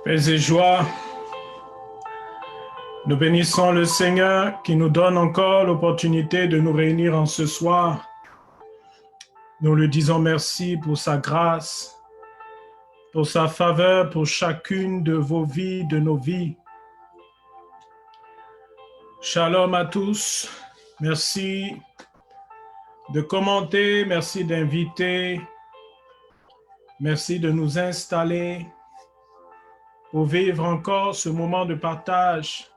Paix et joie, nous bénissons le Seigneur qui nous donne encore l'opportunité de nous réunir en ce soir. Nous lui disons merci pour sa grâce, pour sa faveur, pour chacune de vos vies, de nos vies. Shalom à tous, merci de commenter, merci d'inviter, merci de nous installer pour vivre encore ce moment de partage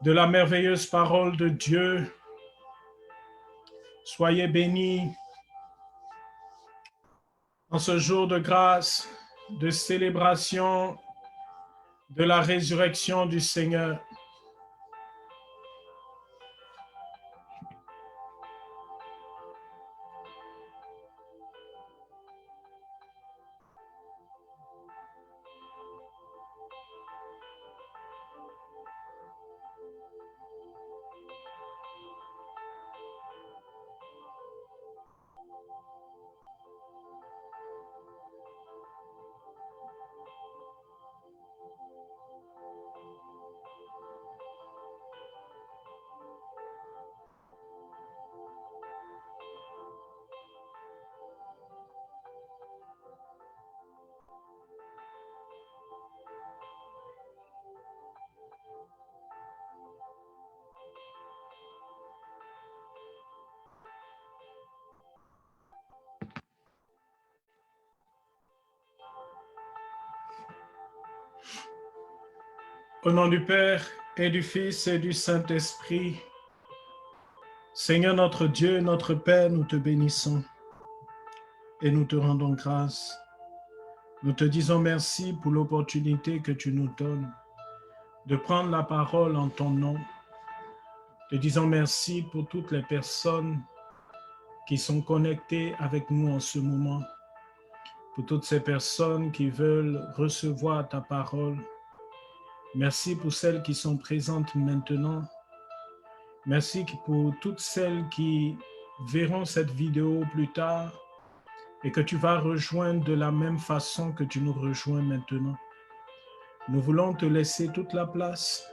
de la merveilleuse parole de Dieu. Soyez bénis en ce jour de grâce, de célébration de la résurrection du Seigneur. Au nom du Père et du Fils et du Saint-Esprit, Seigneur notre Dieu, notre Père, nous te bénissons et nous te rendons grâce. Nous te disons merci pour l'opportunité que tu nous donnes de prendre la parole en ton nom. Te disons merci pour toutes les personnes qui sont connectées avec nous en ce moment, pour toutes ces personnes qui veulent recevoir ta parole. Merci pour celles qui sont présentes maintenant. Merci pour toutes celles qui verront cette vidéo plus tard et que tu vas rejoindre de la même façon que tu nous rejoins maintenant. Nous voulons te laisser toute la place,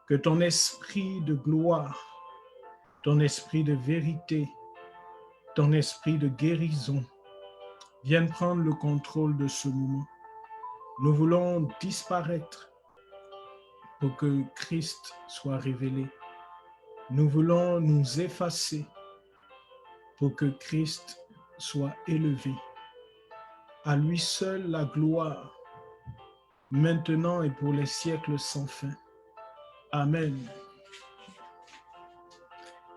que ton esprit de gloire, ton esprit de vérité, ton esprit de guérison vienne prendre le contrôle de ce moment. Nous voulons disparaître pour que Christ soit révélé. Nous voulons nous effacer pour que Christ soit élevé. À lui seul la gloire, maintenant et pour les siècles sans fin. Amen.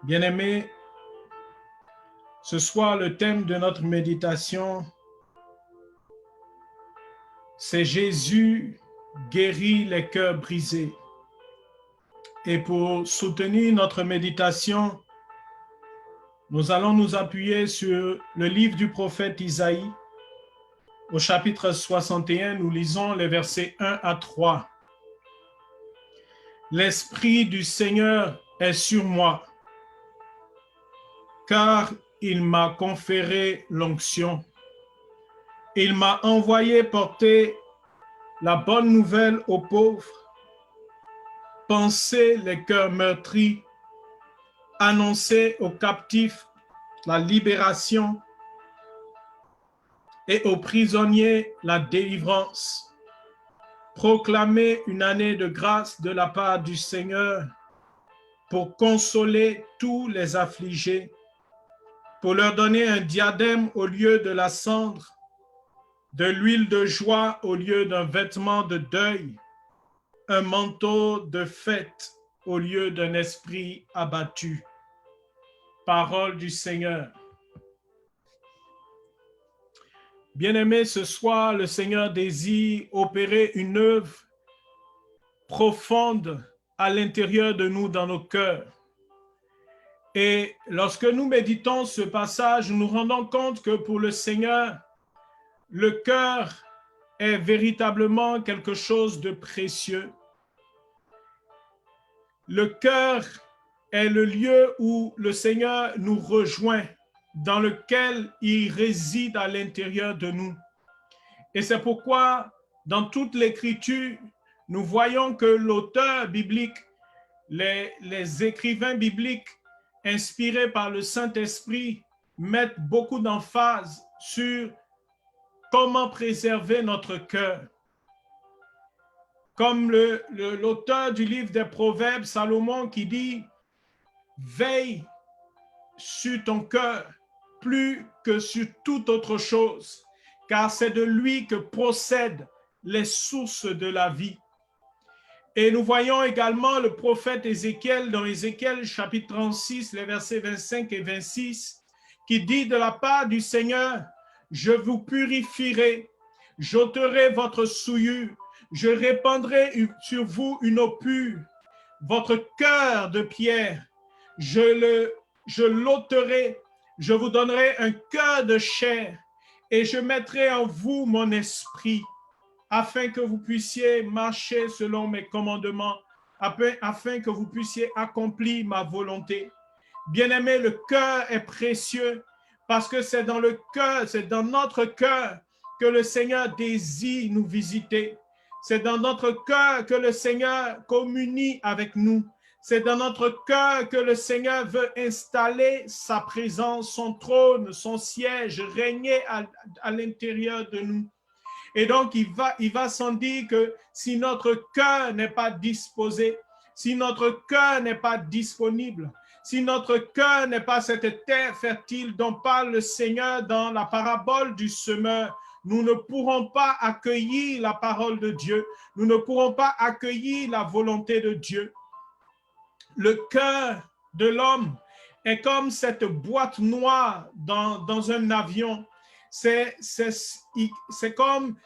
Bien-aimés, ce soir, le thème de notre méditation, c'est Jésus guérit les cœurs brisés. Et pour soutenir notre méditation, nous allons nous appuyer sur le livre du prophète Isaïe. Au chapitre 61, nous lisons les versets 1 à 3. L'Esprit du Seigneur est sur moi, car il m'a conféré l'onction. Il m'a envoyé porter la bonne nouvelle aux pauvres, panser les cœurs meurtris, annoncer aux captifs la libération et aux prisonniers la délivrance, proclamer une année de grâce de la part du Seigneur pour consoler tous les affligés, pour leur donner un diadème au lieu de la cendre, de l'huile de joie au lieu d'un vêtement de deuil, un manteau de fête au lieu d'un esprit abattu. Parole du Seigneur. Bien-aimés, ce soir, le Seigneur désire opérer une œuvre profonde à l'intérieur de nous, dans nos cœurs. Et lorsque nous méditons ce passage, nous nous rendons compte que pour le Seigneur, le cœur est véritablement quelque chose de précieux. Le cœur est le lieu où le Seigneur nous rejoint, dans lequel il réside à l'intérieur de nous. Et c'est pourquoi dans toute l'écriture, nous voyons que l'auteur biblique, les écrivains bibliques inspirés par le Saint-Esprit mettent beaucoup d'emphase sur comment préserver notre cœur. Comme l'auteur du livre des Proverbes, Salomon, qui dit « Veille sur ton cœur plus que sur toute autre chose, car c'est de lui que procèdent les sources de la vie. » Et nous voyons également le prophète Ézéchiel dans Ézéchiel chapitre 36, les versets 25 et 26, qui dit de la part du Seigneur, « Je vous purifierai, j'ôterai votre souillure, je répandrai sur vous une eau pure, votre cœur de pierre, je l'ôterai, je vous donnerai un cœur de chair, et je mettrai en vous mon esprit, afin que vous puissiez marcher selon mes commandements, afin que vous puissiez accomplir ma volonté. » Bien-aimé, le cœur est précieux parce que c'est dans le cœur, c'est dans notre cœur que le Seigneur désire nous visiter. C'est dans notre cœur que le Seigneur communie avec nous. C'est dans notre cœur que le Seigneur veut installer sa présence, son trône, son siège, régner à l'intérieur de nous. Et donc, il va sans dire que si notre cœur n'est pas disposé, si notre cœur n'est pas disponible, si notre cœur n'est pas cette terre fertile dont parle le Seigneur dans la parabole du semeur, nous ne pourrons pas accueillir la parole de Dieu, nous ne pourrons pas accueillir la volonté de Dieu. Le cœur de l'homme est comme cette boîte noire dans un avion. C'est comme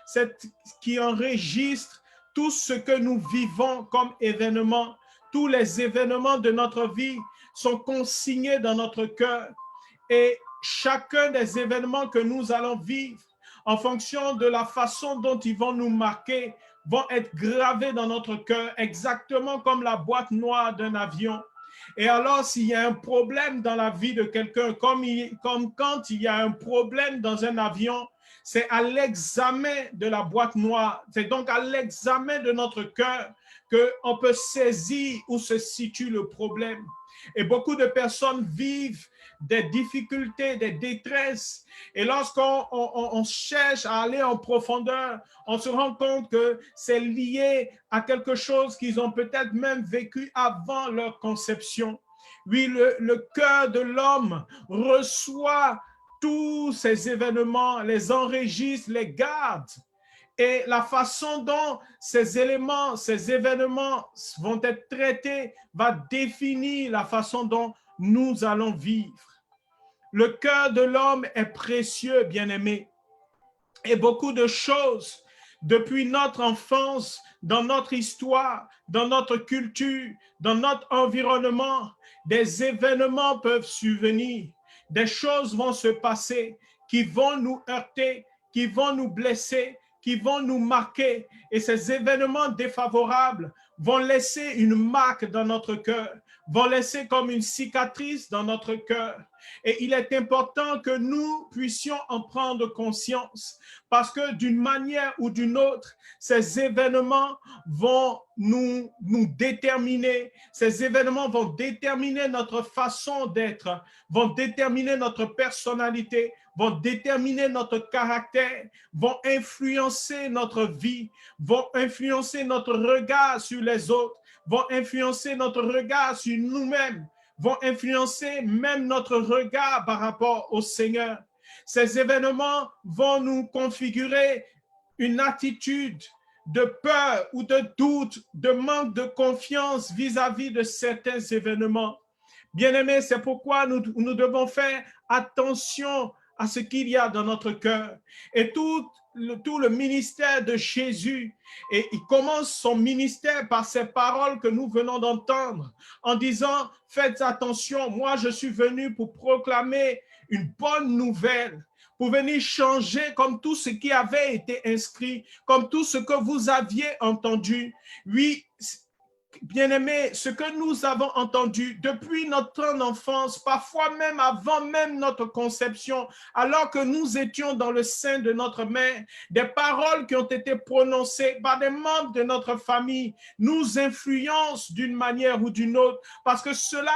qui enregistre tout ce que nous vivons comme événements. Tous les événements de notre vie sont consignés dans notre cœur. Et chacun des événements que nous allons vivre, en fonction de la façon dont ils vont nous marquer, vont être gravés dans notre cœur, exactement comme la boîte noire d'un avion. Et alors, s'il y a un problème dans la vie de quelqu'un, comme quand il y a un problème dans un avion, c'est à l'examen de la boîte noire, c'est donc à l'examen de notre cœur qu'on peut saisir où se situe le problème. Et beaucoup de personnes vivent des difficultés, des détresses. Et lorsqu'on cherche à aller en profondeur, on se rend compte que c'est lié à quelque chose qu'ils ont peut-être même vécu avant leur conception. Oui, le cœur de l'homme reçoit tous ces événements, les enregistre, les garde. Et la façon dont ces éléments, ces événements vont être traités va définir la façon dont nous allons vivre. Le cœur de l'homme est précieux, bien-aimé. Et beaucoup de choses, depuis notre enfance, dans notre histoire, dans notre culture, dans notre environnement, des événements peuvent survenir. Des choses vont se passer qui vont nous heurter, qui vont nous blesser, qui vont nous marquer. Et ces événements défavorables vont laisser une marque dans notre cœur, vont laisser comme une cicatrice dans notre cœur. Et il est important que nous puissions en prendre conscience parce que d'une manière ou d'une autre, ces événements vont nous déterminer. Ces événements vont déterminer notre façon d'être, vont déterminer notre personnalité, vont déterminer notre caractère, vont influencer notre vie, vont influencer notre regard sur les autres, vont influencer notre regard sur nous-mêmes, vont influencer même notre regard par rapport au Seigneur. Ces événements vont nous configurer une attitude de peur ou de doute, de manque de confiance vis-à-vis de certains événements. Bien-aimés, c'est pourquoi nous devons faire attention à ce qu'il y a dans notre cœur. Et tout le ministère de Jésus, et il commence son ministère par ces paroles que nous venons d'entendre, en disant, faites attention, moi je suis venu pour proclamer une bonne nouvelle, pour venir changer comme tout ce qui avait été inscrit, comme tout ce que vous aviez entendu. Oui, bien-aimés, ce que nous avons entendu depuis notre enfance, parfois même avant même notre conception, alors que nous étions dans le sein de notre mère, des paroles qui ont été prononcées par des membres de notre famille nous influencent d'une manière ou d'une autre, parce que cela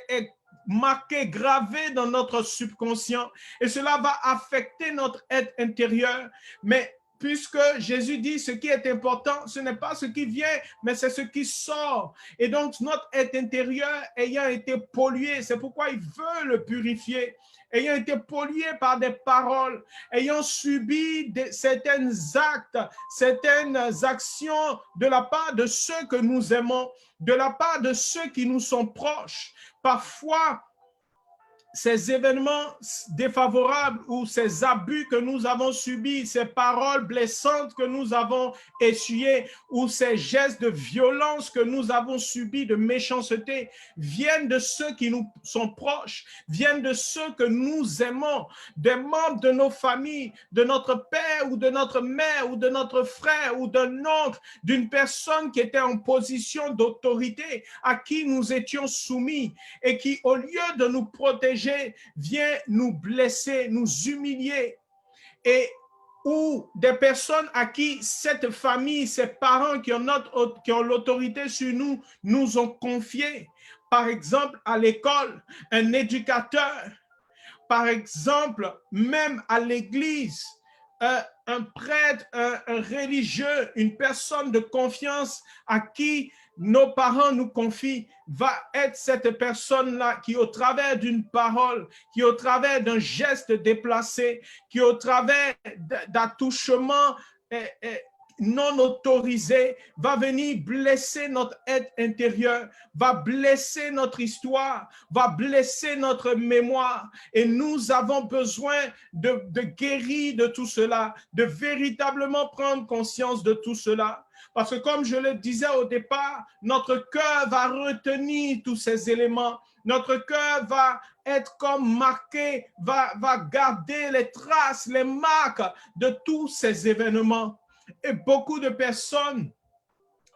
est marqué, gravé dans notre subconscient, et cela va affecter notre être intérieur. Mais puisque Jésus dit ce qui est important, ce n'est pas ce qui vient, mais c'est ce qui sort. Et donc, notre être intérieur ayant été pollué, c'est pourquoi il veut le purifier, ayant été pollué par des paroles, ayant subi certains actes, certaines actions de la part de ceux que nous aimons, de la part de ceux qui nous sont proches. Parfois, ces événements défavorables ou ces abus que nous avons subis, ces paroles blessantes que nous avons essuyées ou ces gestes de violence que nous avons subis, de méchanceté, viennent de ceux qui nous sont proches, viennent de ceux que nous aimons, des membres de nos familles, de notre père ou de notre mère ou de notre frère ou d'un oncle, d'une personne qui était en position d'autorité, à qui nous étions soumis et qui, au lieu de nous protéger, vient nous blesser, nous humilier, et ou des personnes à qui cette famille, ces parents qui ont l'autorité sur nous, nous ont confié. Par exemple, à l'école, un éducateur, par exemple, même à l'église, un prêtre, un religieux, une personne de confiance à qui nos parents nous confient, va être cette personne-là qui, au travers d'une parole, qui, au travers d'un geste déplacé, qui, au travers d'attouchements non autorisé, va venir blesser notre être intérieur, va blesser notre histoire, va blesser notre mémoire. Et nous avons besoin de guérir de tout cela, de véritablement prendre conscience de tout cela. Parce que comme je le disais au départ, notre cœur va retenir tous ces éléments. Notre cœur va être comme marqué, va garder les traces, les marques de tous ces événements. Et beaucoup de personnes,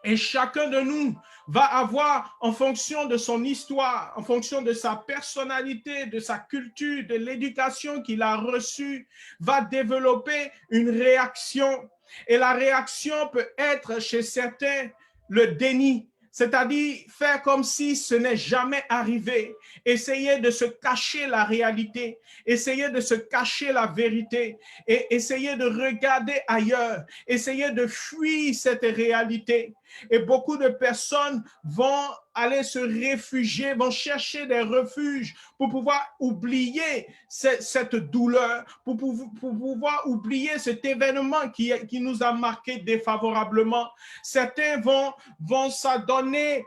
et chacun de nous va avoir, en fonction de son histoire, en fonction de sa personnalité, de sa culture, de l'éducation qu'il a reçue, va développer une réaction. Et la réaction peut être chez certains le déni, c'est-à-dire faire comme si ce n'est jamais arrivé, essayer de se cacher la réalité, essayer de se cacher la vérité et essayer de regarder ailleurs, essayer de fuir cette réalité. Et beaucoup de personnes vont aller se réfugier, vont chercher des refuges pour pouvoir oublier cette douleur, pour pouvoir oublier cet événement qui nous a marqué défavorablement. Certains vont s'adonner,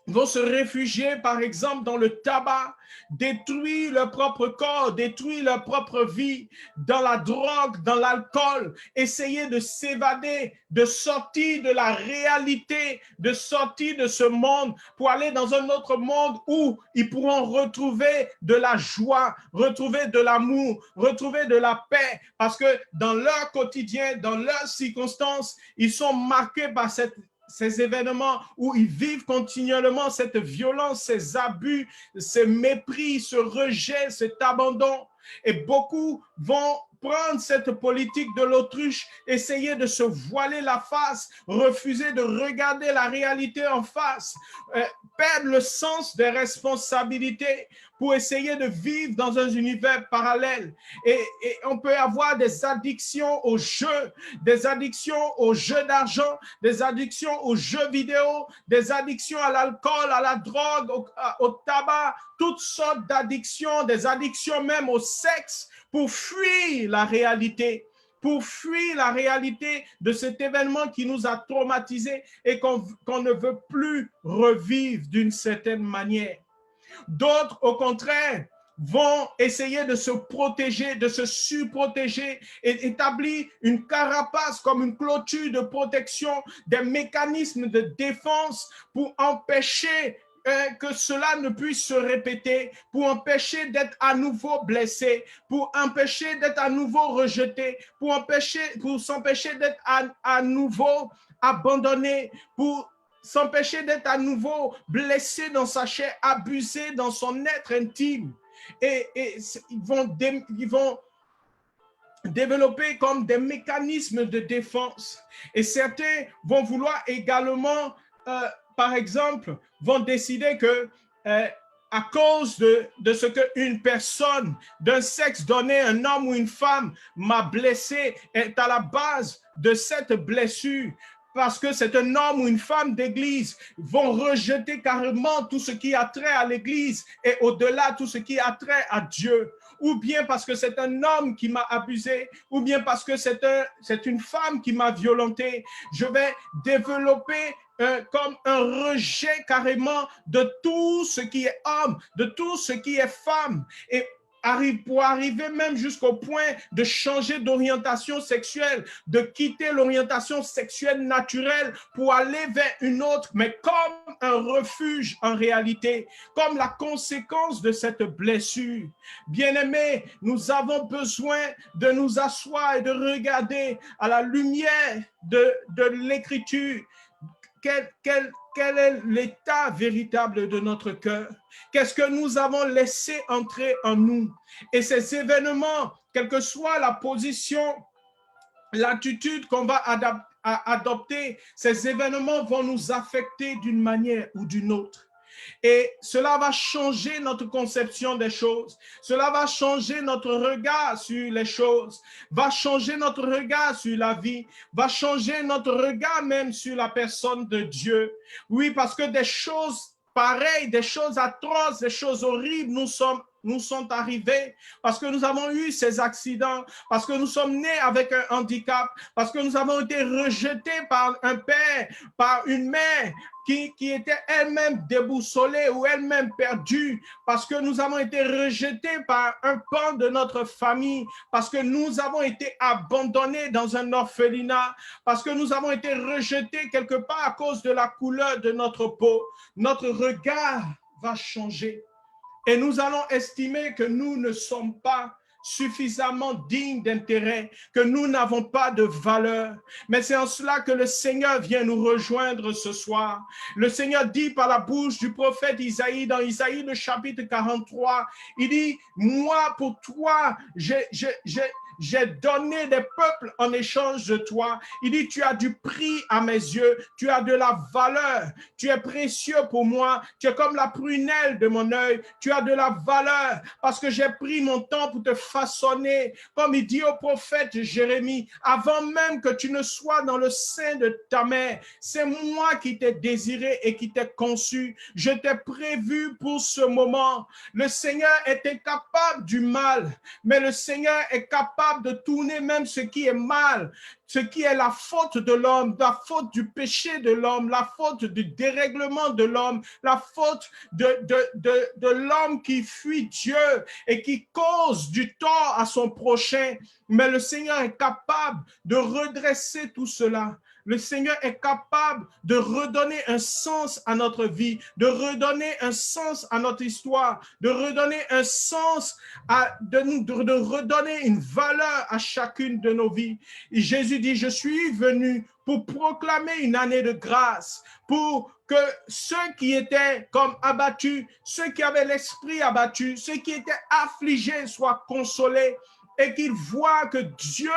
vont se réfugier, par exemple, dans le tabac, détruire leur propre corps, détruire leur propre vie, dans la drogue, dans l'alcool, essayer de s'évader, de sortir de la réalité, de sortir de ce monde pour aller dans un autre monde où ils pourront retrouver de la joie, retrouver de l'amour, retrouver de la paix, parce que dans leur quotidien, dans leurs circonstances, ils sont marqués par ces événements où ils vivent continuellement cette violence, ces abus, ce mépris, ce rejet, cet abandon. Et beaucoup vont prendre cette politique de l'autruche, essayer de se voiler la face, refuser de regarder la réalité en face, perdre le sens des responsabilités pour essayer de vivre dans un univers parallèle. Et on peut avoir des addictions aux jeux, des addictions aux jeux d'argent, des addictions aux jeux vidéo, des addictions à l'alcool, à la drogue, au tabac, toutes sortes d'addictions, des addictions même au sexe, pour fuir la réalité, pour fuir la réalité de cet événement qui nous a traumatisés et qu'on ne veut plus revivre d'une certaine manière. D'autres, au contraire, vont essayer de se protéger, de se surprotéger et établir une carapace comme une clôture de protection, des mécanismes de défense pour empêcher que cela ne puisse se répéter, pour empêcher d'être à nouveau blessé, pour empêcher d'être à nouveau rejeté, pour s'empêcher d'être à nouveau abandonné, pour s'empêcher d'être à nouveau blessé dans sa chair, abusé dans son être intime. Et ils vont développer comme des mécanismes de défense. Et certains vont vouloir également, par exemple, vont décider que à cause de ce qu'une personne d'un sexe donné, un homme ou une femme, m'a blessé, est à la base de cette blessure, parce que c'est un homme ou une femme d'église, vont rejeter carrément tout ce qui a trait à l'église et au-delà tout ce qui a trait à Dieu. Ou bien parce que c'est un homme qui m'a abusé, ou bien parce que c'est une femme qui m'a violenté. Je vais développer comme un rejet carrément de tout ce qui est homme, de tout ce qui est femme. Et pour arriver même jusqu'au point de changer d'orientation sexuelle, de quitter l'orientation sexuelle naturelle pour aller vers une autre, mais comme un refuge en réalité, comme la conséquence de cette blessure. Bien-aimés, nous avons besoin de nous asseoir et de regarder à la lumière de l'Écriture quel est l'état véritable de notre cœur. Qu'est-ce que nous avons laissé entrer en nous? Et ces événements, quelle que soit la position, l'attitude qu'on va adopter, ces événements vont nous affecter d'une manière ou d'une autre. Et cela va changer notre conception des choses. Cela va changer notre regard sur les choses, va changer notre regard sur la vie, va changer notre regard même sur la personne de Dieu. Oui, parce que des choses pareilles, des choses atroces, des choses horribles nous sont arrivés parce que nous avons eu ces accidents, parce que nous sommes nés avec un handicap, parce que nous avons été rejetés par un père, par une mère qui était elle-même déboussolée ou elle-même perdue, parce que nous avons été rejetés par un pan de notre famille, parce que nous avons été abandonnés dans un orphelinat, parce que nous avons été rejetés quelque part à cause de la couleur de notre peau. Notre regard va changer. Et nous allons estimer que nous ne sommes pas suffisamment dignes d'intérêt, que nous n'avons pas de valeur. Mais c'est en cela que le Seigneur vient nous rejoindre ce soir. Le Seigneur dit par la bouche du prophète Isaïe, dans Isaïe le chapitre 43, il dit, moi pour toi, j'ai donné des peuples en échange de toi. Il dit, tu as du prix à mes yeux, tu as de la valeur, tu es précieux pour moi, tu es comme la prunelle de mon œil, tu as de la valeur parce que j'ai pris mon temps pour te façonner. Comme il dit au prophète Jérémie, avant même que tu ne sois dans le sein de ta mère, c'est moi qui t'ai désiré et qui t'ai conçu. Je t'ai prévu pour ce moment. Le Seigneur est incapable du mal, mais le Seigneur est capable de tourner même ce qui est mal, ce qui est la faute de l'homme, la faute du péché de l'homme, la faute du dérèglement de l'homme, la faute de l'homme qui fuit Dieu et qui cause du tort à son prochain. Mais le Seigneur est capable de redresser tout cela. Le Seigneur est capable de redonner un sens à notre vie, de redonner un sens à notre histoire, de redonner un sens, de redonner une valeur à chacune de nos vies. Et Jésus dit, je suis venu pour proclamer une année de grâce, pour que ceux qui étaient comme abattus, ceux qui avaient l'esprit abattu, ceux qui étaient affligés soient consolés, et qu'ils voient que Dieu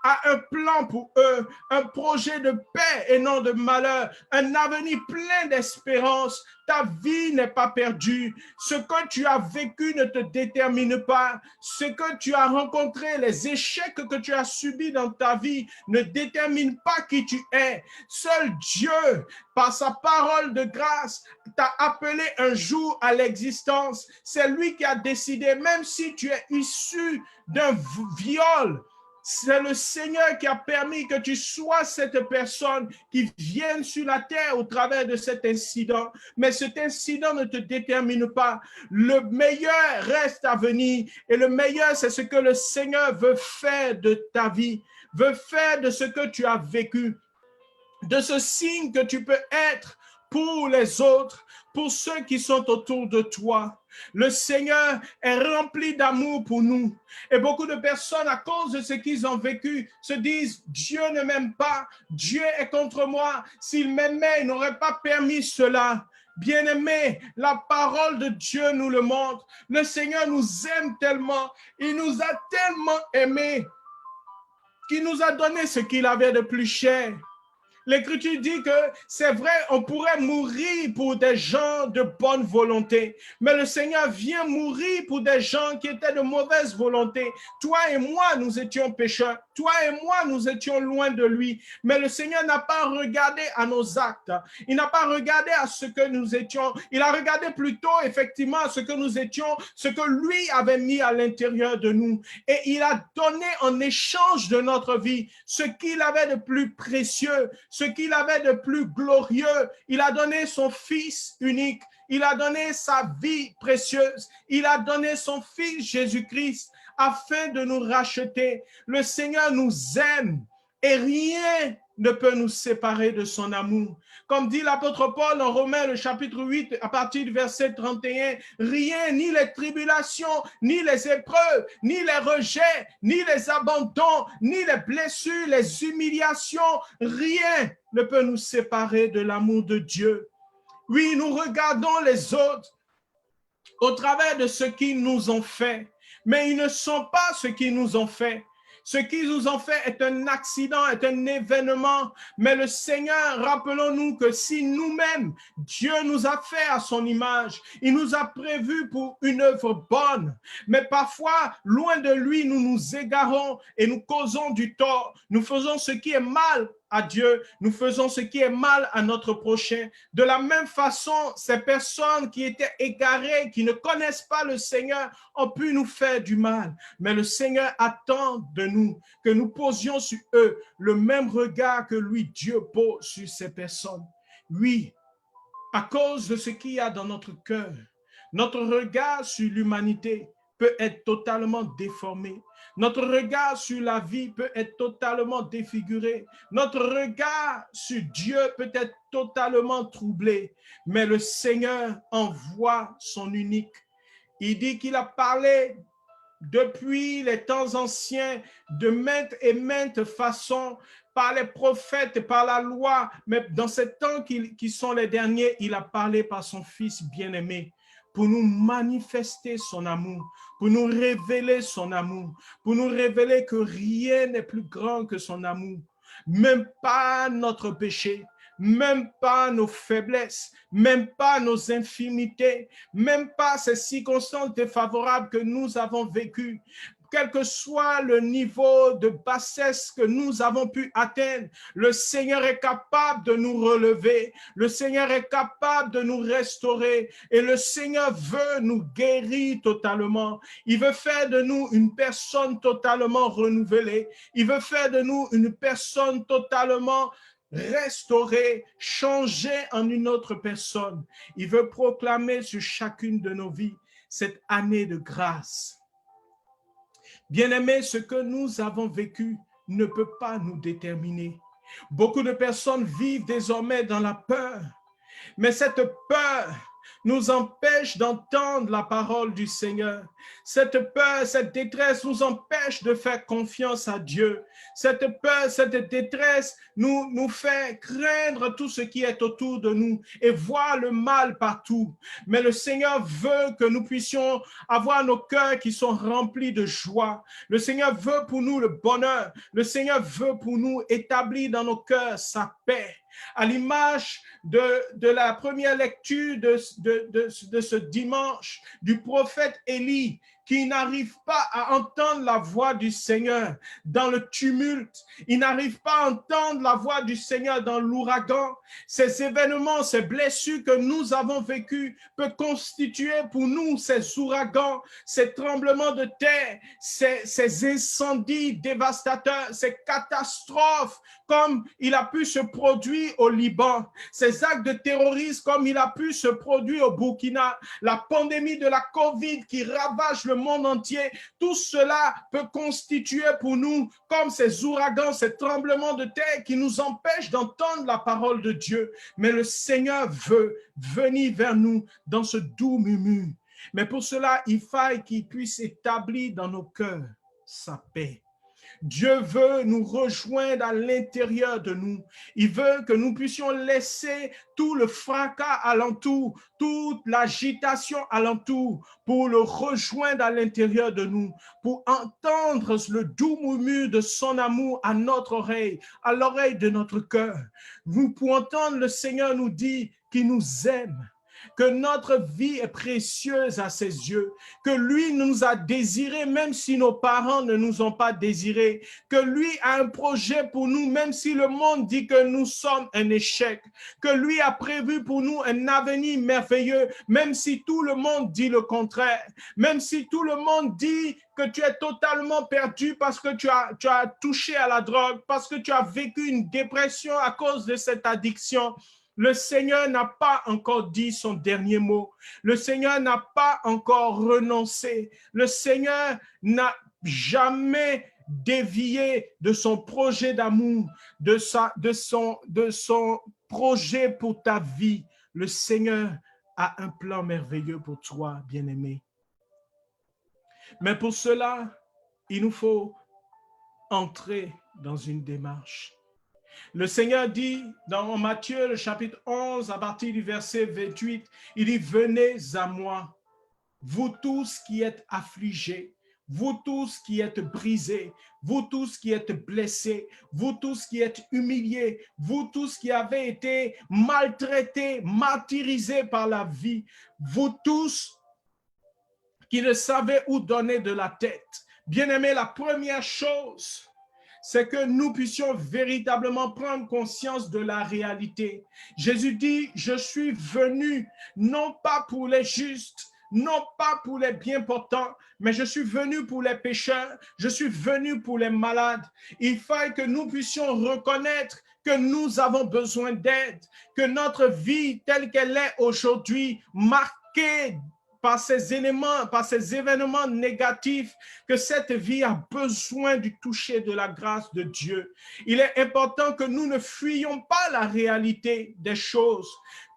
a un plan pour eux, un projet de paix et non de malheur, un avenir plein d'espérance. Ta vie n'est pas perdue. Ce que tu as vécu ne te détermine pas. Ce que tu as rencontré, les échecs que tu as subis dans ta vie ne déterminent pas qui tu es. Seul Dieu, par sa parole de grâce, t'a appelé un jour à l'existence. C'est lui qui a décidé, même si tu es issu d'un viol, c'est le Seigneur qui a permis que tu sois cette personne qui vienne sur la terre au travers de cet incident. Mais cet incident ne te détermine pas. Le meilleur reste à venir. Et le meilleur, c'est ce que le Seigneur veut faire de ta vie, veut faire de ce que tu as vécu, de ce signe que tu peux être pour les autres, pour ceux qui sont autour de toi. Le Seigneur est rempli d'amour pour nous. Et beaucoup de personnes, à cause de ce qu'ils ont vécu, se disent, Dieu ne m'aime pas, Dieu est contre moi. S'il m'aimait, il n'aurait pas permis cela. Bien-aimés, la parole de Dieu nous le montre. Le Seigneur nous aime tellement, il nous a tellement aimés, qu'il nous a donné ce qu'il avait de plus cher. L'Écriture dit que c'est vrai, on pourrait mourir pour des gens de bonne volonté, mais le Seigneur vient mourir pour des gens qui étaient de mauvaise volonté. Toi et moi, nous étions pécheurs. Toi et moi, nous étions loin de lui. Mais le Seigneur n'a pas regardé à nos actes. Il n'a pas regardé à ce que nous étions. Il a regardé plutôt, effectivement, à ce que nous étions, ce que lui avait mis à l'intérieur de nous. Et il a donné en échange de notre vie ce qu'il avait de plus précieux, ce qu'il avait de plus glorieux. Il a donné son Fils unique. Il a donné sa vie précieuse. Il a donné son Fils Jésus-Christ afin de nous racheter. Le Seigneur nous aime et rien ne peut nous séparer de son amour. Comme dit l'apôtre Paul en Romains, le chapitre 8, à partir du verset 31, rien, ni les tribulations, ni les épreuves, ni les rejets, ni les abandons, ni les blessures, les humiliations, rien ne peut nous séparer de l'amour de Dieu. Oui, nous regardons les autres au travers de ce qu'ils nous ont fait, mais ils ne sont pas ce qu'ils nous ont fait. Ce qu'ils nous ont fait est un accident, est un événement. Mais le Seigneur, rappelons-nous que si nous-mêmes, Dieu nous a fait à son image, il nous a prévu pour une œuvre bonne. Mais parfois, loin de lui, nous nous égarons et nous causons du tort. Nous faisons ce qui est mal à Dieu, nous faisons ce qui est mal à notre prochain. De la même façon, ces personnes qui étaient égarées, qui ne connaissent pas le Seigneur, ont pu nous faire du mal. Mais le Seigneur attend de nous que nous posions sur eux le même regard que lui, Dieu, pose sur ces personnes. Oui, à cause de ce qu'il y a dans notre cœur, notre regard sur l'humanité peut être totalement déformé. Notre regard sur la vie peut être totalement défiguré. Notre regard sur Dieu peut être totalement troublé. Mais le Seigneur envoie son unique. Il dit qu'il a parlé depuis les temps anciens de maintes et maintes façons par les prophètes et par la loi. Mais dans ces temps qui sont les derniers, il a parlé par son Fils bien-aimé pour nous manifester son amour, pour nous révéler son amour, pour nous révéler que rien n'est plus grand que son amour, même pas notre péché, même pas nos faiblesses, même pas nos infimités, même pas ces circonstances défavorables que nous avons vécues. Quel que soit le niveau de bassesse que nous avons pu atteindre, le Seigneur est capable de nous relever, le Seigneur est capable de nous restaurer et le Seigneur veut nous guérir totalement. Il veut faire de nous une personne totalement renouvelée. Il veut faire de nous une personne totalement restaurée, changée en une autre personne. Il veut proclamer sur chacune de nos vies cette année de grâce. Bien-aimés, ce que nous avons vécu ne peut pas nous déterminer. Beaucoup de personnes vivent désormais dans la peur, mais cette peur nous empêche d'entendre la parole du Seigneur. Cette peur, cette détresse nous empêche de faire confiance à Dieu. Cette peur, cette détresse nous fait craindre tout ce qui est autour de nous et voir le mal partout. Mais le Seigneur veut que nous puissions avoir nos cœurs qui sont remplis de joie. Le Seigneur veut pour nous le bonheur. Le Seigneur veut pour nous établir dans nos cœurs sa paix. À l'image de la première lecture de ce dimanche du prophète Élie, qui n'arrive pas à entendre la voix du Seigneur dans le tumulte, il n'arrive pas à entendre la voix du Seigneur dans l'ouragan. Ces événements, ces blessures que nous avons vécues peuvent constituer pour nous ces ouragans, ces tremblements de terre, ces incendies dévastateurs, ces catastrophes comme il a pu se produire au Liban, ces actes de terrorisme comme il a pu se produire au Burkina, la pandémie de la COVID qui ravage le le monde entier. Tout cela peut constituer pour nous comme ces ouragans, ces tremblements de terre qui nous empêchent d'entendre la parole de Dieu. Mais le Seigneur veut venir vers nous dans ce doux murmure. Mais pour cela, il faille qu'il puisse établir dans nos cœurs sa paix. Dieu veut nous rejoindre à l'intérieur de nous. Il veut que nous puissions laisser tout le fracas alentour, toute l'agitation alentour pour le rejoindre à l'intérieur de nous, pour entendre le doux murmure de son amour à notre oreille, à l'oreille de notre cœur. Nous pouvons entendre le Seigneur nous dire qu'il nous aime, que notre vie est précieuse à ses yeux, que lui nous a désirés même si nos parents ne nous ont pas désirés, que lui a un projet pour nous même si le monde dit que nous sommes un échec, que lui a prévu pour nous un avenir merveilleux même si tout le monde dit le contraire, même si tout le monde dit que tu es totalement perdu parce que tu as touché à la drogue, parce que tu as vécu une dépression à cause de cette addiction. Le Seigneur n'a pas encore dit son dernier mot. Le Seigneur n'a pas encore renoncé. Le Seigneur n'a jamais dévié de son projet d'amour, de son projet pour ta vie. Le Seigneur a un plan merveilleux pour toi, bien-aimé. Mais pour cela, il nous faut entrer dans une démarche. Le Seigneur dit dans Matthieu, le chapitre 11, à partir du verset 28, il dit « Venez à moi, vous tous qui êtes affligés, vous tous qui êtes brisés, vous tous qui êtes blessés, vous tous qui êtes humiliés, vous tous qui avez été maltraités, martyrisés par la vie, vous tous qui ne savez où donner de la tête. » Bien-aimés, la première chose, c'est que nous puissions véritablement prendre conscience de la réalité. Jésus dit, je suis venu non pas pour les justes, non pas pour les bien portants, mais je suis venu pour les pécheurs, je suis venu pour les malades. Il faut que nous puissions reconnaître que nous avons besoin d'aide, que notre vie telle qu'elle est aujourd'hui, marquée par ces éléments, par ces événements négatifs, que cette vie a besoin du toucher de la grâce de Dieu. Il est important que nous ne fuyions pas la réalité des choses,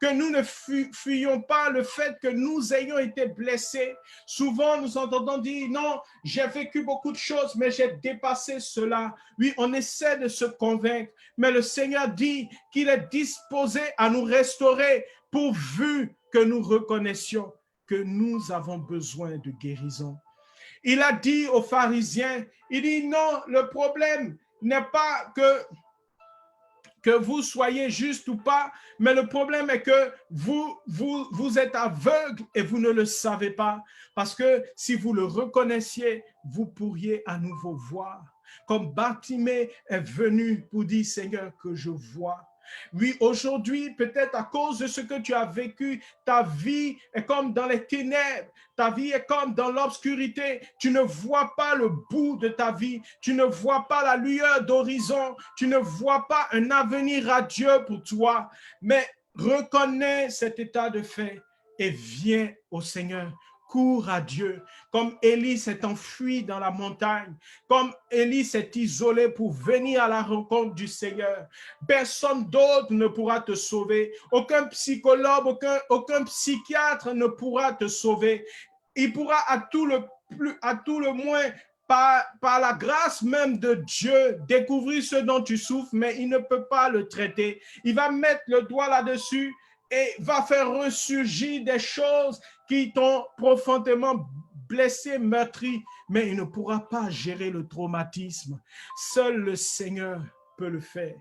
que nous ne fuyions pas le fait que nous ayons été blessés. Souvent, nous entendons dire, non, j'ai vécu beaucoup de choses, mais j'ai dépassé cela. Oui, on essaie de se convaincre, mais le Seigneur dit qu'il est disposé à nous restaurer pourvu que nous reconnaissions que nous avons besoin de guérison. Il a dit aux pharisiens, il dit non, le problème n'est pas que vous soyez juste ou pas, mais le problème est que vous êtes aveugle et vous ne le savez pas, parce que si vous le reconnaissiez, vous pourriez à nouveau voir. Comme Bartimée est venu pour dire, Seigneur, que je vois. Oui, aujourd'hui, peut-être à cause de ce que tu as vécu, ta vie est comme dans les ténèbres, ta vie est comme dans l'obscurité. Tu ne vois pas le bout de ta vie, tu ne vois pas la lueur d'horizon, tu ne vois pas un avenir radieux pour toi. Mais reconnais cet état de fait et viens au Seigneur. Cours à Dieu, comme Élie s'est enfui dans la montagne, comme Élie s'est isolé pour venir à la rencontre du Seigneur. Personne d'autre ne pourra te sauver. Aucun psychologue, aucun psychiatre ne pourra te sauver. Il pourra à tout le moins, par la grâce même de Dieu, découvrir ce dont tu souffres, mais il ne peut pas le traiter. Il va mettre le doigt là-dessus et va faire ressurgir des choses qui t'ont profondément blessé, meurtri, mais il ne pourra pas gérer le traumatisme. Seul le Seigneur peut le faire.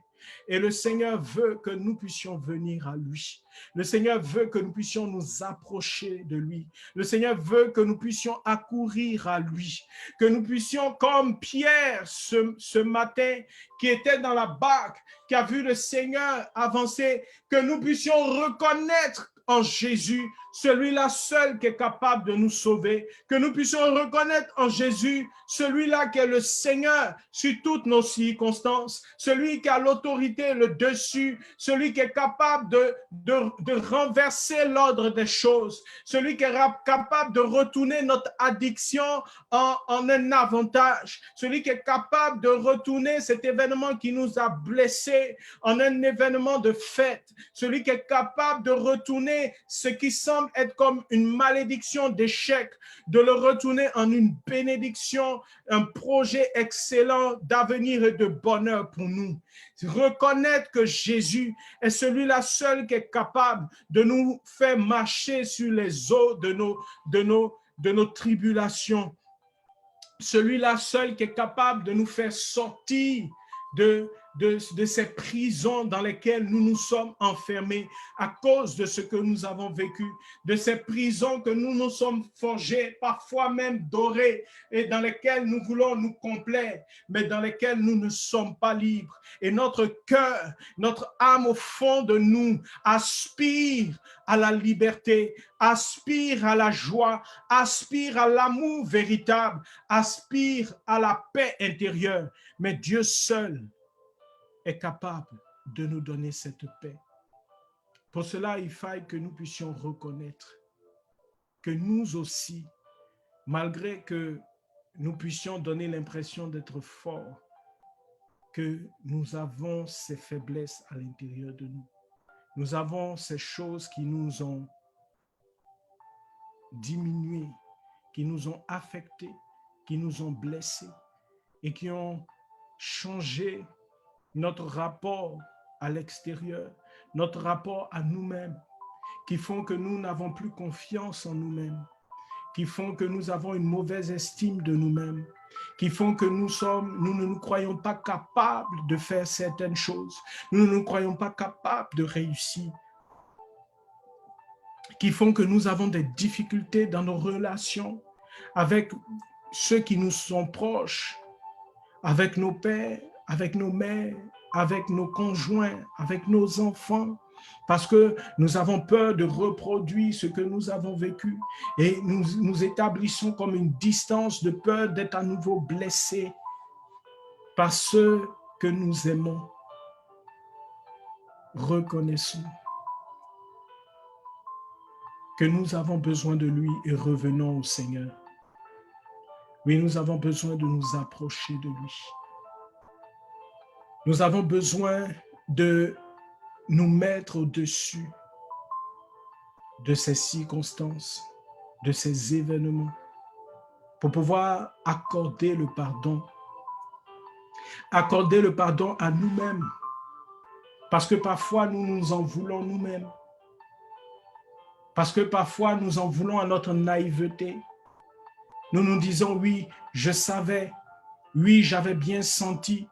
Et le Seigneur veut que nous puissions venir à lui. Le Seigneur veut que nous puissions nous approcher de lui. Le Seigneur veut que nous puissions accourir à lui. Que nous puissions, comme Pierre ce matin, qui était dans la barque, qui a vu le Seigneur avancer, que nous puissions reconnaître en Jésus celui-là seul qui est capable de nous sauver, que nous puissions reconnaître en Jésus celui-là qui est le Seigneur sur toutes nos circonstances, celui qui a l'autorité, le dessus, celui qui est capable de renverser l'ordre des choses, celui qui est capable de retourner notre addiction en un avantage, celui qui est capable de retourner cet événement qui nous a blessés en un événement de fête, celui qui est capable de retourner ce qui semble être comme une malédiction d'échec, de le retourner en une bénédiction, un projet excellent d'avenir et de bonheur pour nous. Reconnaître que Jésus est celui-là seul qui est capable de nous faire marcher sur les eaux de nos tribulations. Celui-là seul qui est capable de nous faire sortir de ces prisons dans lesquelles nous nous sommes enfermés à cause de ce que nous avons vécu, de ces prisons que nous nous sommes forgées, parfois même dorées, et dans lesquelles nous voulons nous complaire, mais dans lesquelles nous ne sommes pas libres. Et notre cœur, notre âme au fond de nous aspire à la liberté, aspire à la joie, aspire à l'amour véritable, aspire à la paix intérieure. Mais Dieu seul est capable de nous donner cette paix. Pour cela, il faille que nous puissions reconnaître que nous aussi, malgré que nous puissions donner l'impression d'être forts, que nous avons ces faiblesses à l'intérieur de nous. Nous avons ces choses qui nous ont diminués, qui nous ont affectés, qui nous ont blessés et qui ont changé notre rapport à l'extérieur, notre rapport à nous-mêmes, qui font que nous n'avons plus confiance en nous-mêmes, qui font que nous avons une mauvaise estime de nous-mêmes, qui font que nous ne nous croyons pas capables de faire certaines choses, nous ne nous croyons pas capables de réussir, qui font que nous avons des difficultés dans nos relations avec ceux qui nous sont proches, avec nos pères, avec nos mères, avec nos conjoints, avec nos enfants, parce que nous avons peur de reproduire ce que nous avons vécu et nous établissons comme une distance de peur d'être à nouveau blessés par ceux que nous aimons. Reconnaissons que nous avons besoin de lui et revenons au Seigneur. Oui, nous avons besoin de nous approcher de lui. Nous avons besoin de nous mettre au-dessus de ces circonstances, de ces événements, pour pouvoir accorder le pardon. Accorder le pardon à nous-mêmes, parce que parfois nous nous en voulons nous-mêmes, parce que parfois nous en voulons à notre naïveté. Nous nous disons, oui, je savais, oui, j'avais bien senti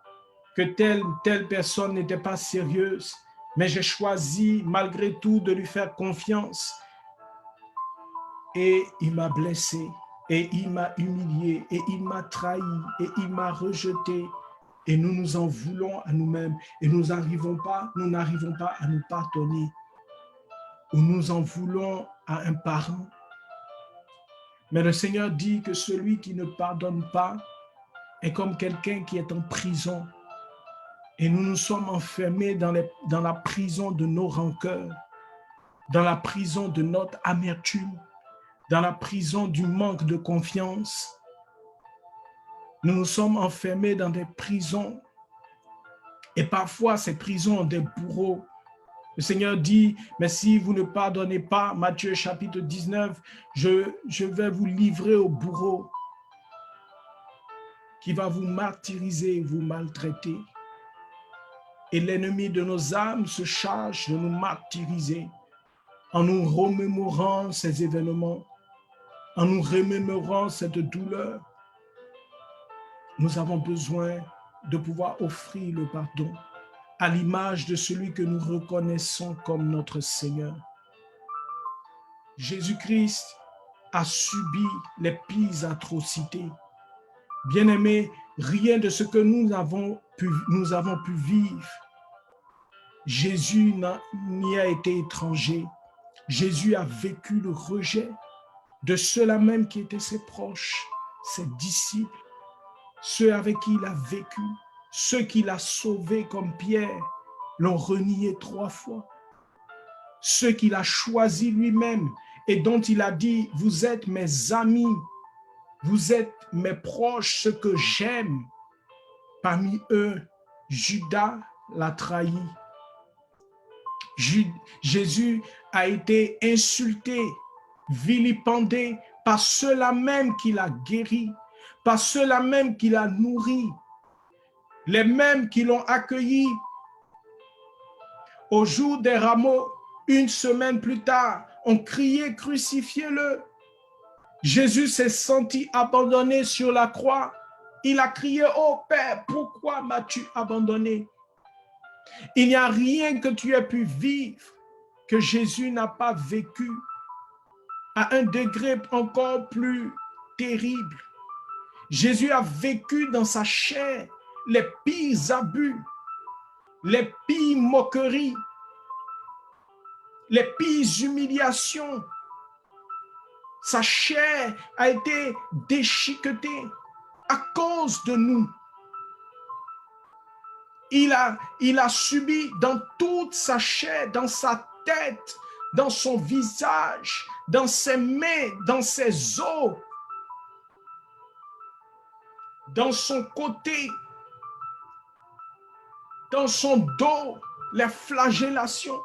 que telle personne n'était pas sérieuse, mais j'ai choisi malgré tout de lui faire confiance. Et il m'a blessé, et il m'a humilié, et il m'a trahi, et il m'a rejeté. Et nous nous en voulons à nous-mêmes, et nous n'arrivons pas à nous pardonner. Ou nous en voulons à un parent. Mais le Seigneur dit que celui qui ne pardonne pas est comme quelqu'un qui est en prison. Et nous nous sommes enfermés dans la prison de nos rancœurs, dans la prison de notre amertume, dans la prison du manque de confiance. Nous nous sommes enfermés dans des prisons. Et parfois, ces prisons ont des bourreaux. Le Seigneur dit, mais si vous ne pardonnez pas, Matthieu chapitre 19, je vais vous livrer au bourreau qui va vous martyriser, vous maltraiter. Et l'ennemi de nos âmes se charge de nous martyriser en nous remémorant ces événements, en nous remémorant cette douleur. Nous avons besoin de pouvoir offrir le pardon à l'image de celui que nous reconnaissons comme notre Seigneur. Jésus-Christ a subi les pires atrocités. Bien-aimés, rien de ce que nous avons pu vivre, Jésus n'y a été étranger. Jésus a vécu le rejet de ceux-là même qui étaient ses proches, ses disciples, ceux avec qui il a vécu, ceux qu'il a sauvés comme Pierre l'ont renié 3 fois, ceux qu'il a choisis lui-même et dont il a dit, vous êtes mes amis, vous êtes mes proches, ceux que j'aime. Parmi eux, Judas l'a trahi. Jésus a été insulté, vilipendé par ceux-là même qu'il a guéri, par ceux-là même qu'il a nourri, les mêmes qui l'ont accueilli au jour des rameaux. Une semaine plus tard, on criait crucifiez-le. Jésus s'est senti abandonné sur la croix. Il a crié, oh Père, pourquoi m'as-tu abandonné? Il n'y a rien que tu aies pu vivre que Jésus n'a pas vécu à un degré encore plus terrible. Jésus a vécu dans sa chair les pires abus, les pires moqueries, les pires humiliations. Sa chair a été déchiquetée à cause de nous. Il a subi dans toute sa chair, dans sa tête, dans son visage, dans ses mains, dans ses os, dans son côté, dans son dos, les flagellations,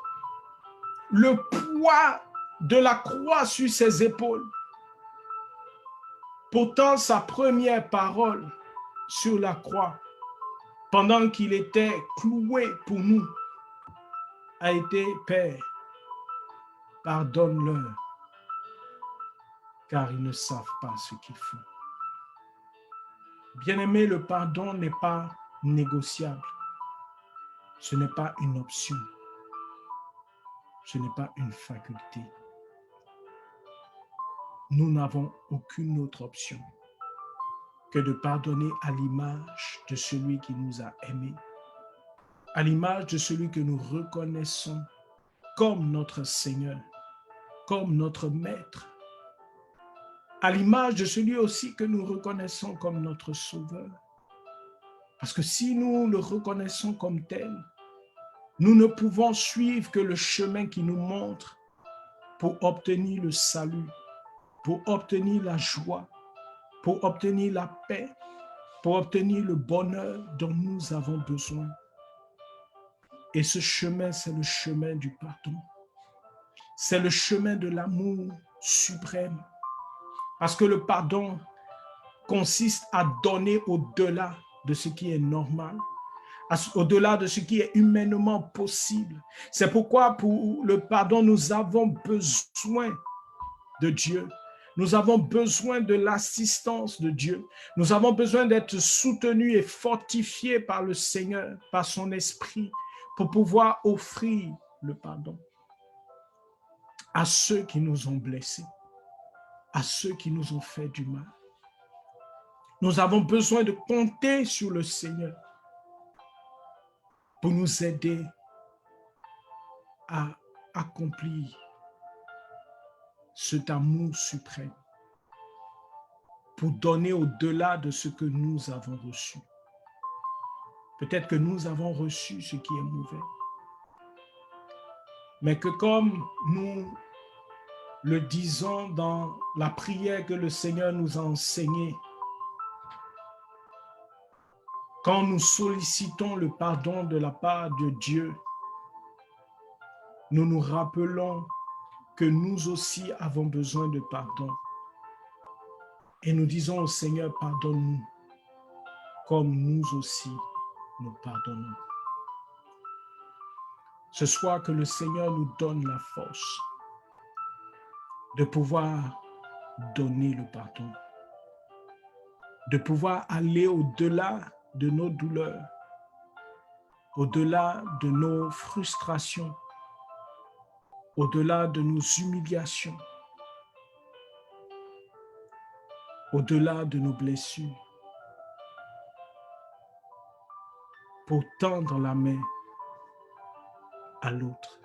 le poids de la croix sur ses épaules. Pourtant, sa première parole sur la croix, pendant qu'il était cloué pour nous, a été « Père, pardonne-leur, car ils ne savent pas ce qu'ils font. » Bien-aimé, le pardon n'est pas négociable. Ce n'est pas une option. Ce n'est pas une faculté. Nous n'avons aucune autre option que de pardonner à l'image de celui qui nous a aimés, à l'image de celui que nous reconnaissons comme notre Seigneur, comme notre Maître, à l'image de celui aussi que nous reconnaissons comme notre Sauveur. Parce que si nous le reconnaissons comme tel, nous ne pouvons suivre que le chemin qui nous montre pour obtenir le salut, pour obtenir la joie, pour obtenir la paix, pour obtenir le bonheur dont nous avons besoin. Et ce chemin, c'est le chemin du pardon. C'est le chemin de l'amour suprême. Parce que le pardon consiste à donner au-delà de ce qui est normal, au-delà de ce qui est humainement possible. C'est pourquoi pour le pardon, nous avons besoin de Dieu. Nous avons besoin de l'assistance de Dieu. Nous avons besoin d'être soutenus et fortifiés par le Seigneur, par son esprit, pour pouvoir offrir le pardon à ceux qui nous ont blessés, à ceux qui nous ont fait du mal. Nous avons besoin de compter sur le Seigneur pour nous aider à accomplir cet amour suprême, pour donner au-delà de ce que nous avons reçu. Peut-être que nous avons reçu ce qui est mauvais, mais que comme nous le disons dans la prière que le Seigneur nous a enseignée, quand nous sollicitons le pardon de la part de Dieu, nous nous rappelons que nous aussi avons besoin de pardon. Et nous disons au Seigneur, pardonne-nous, comme nous aussi nous pardonnons. Ce soir, que le Seigneur nous donne la force de pouvoir donner le pardon, de pouvoir aller au-delà de nos douleurs, au-delà de nos frustrations, au-delà de nos humiliations, au-delà de nos blessures, pour tendre la main à l'autre,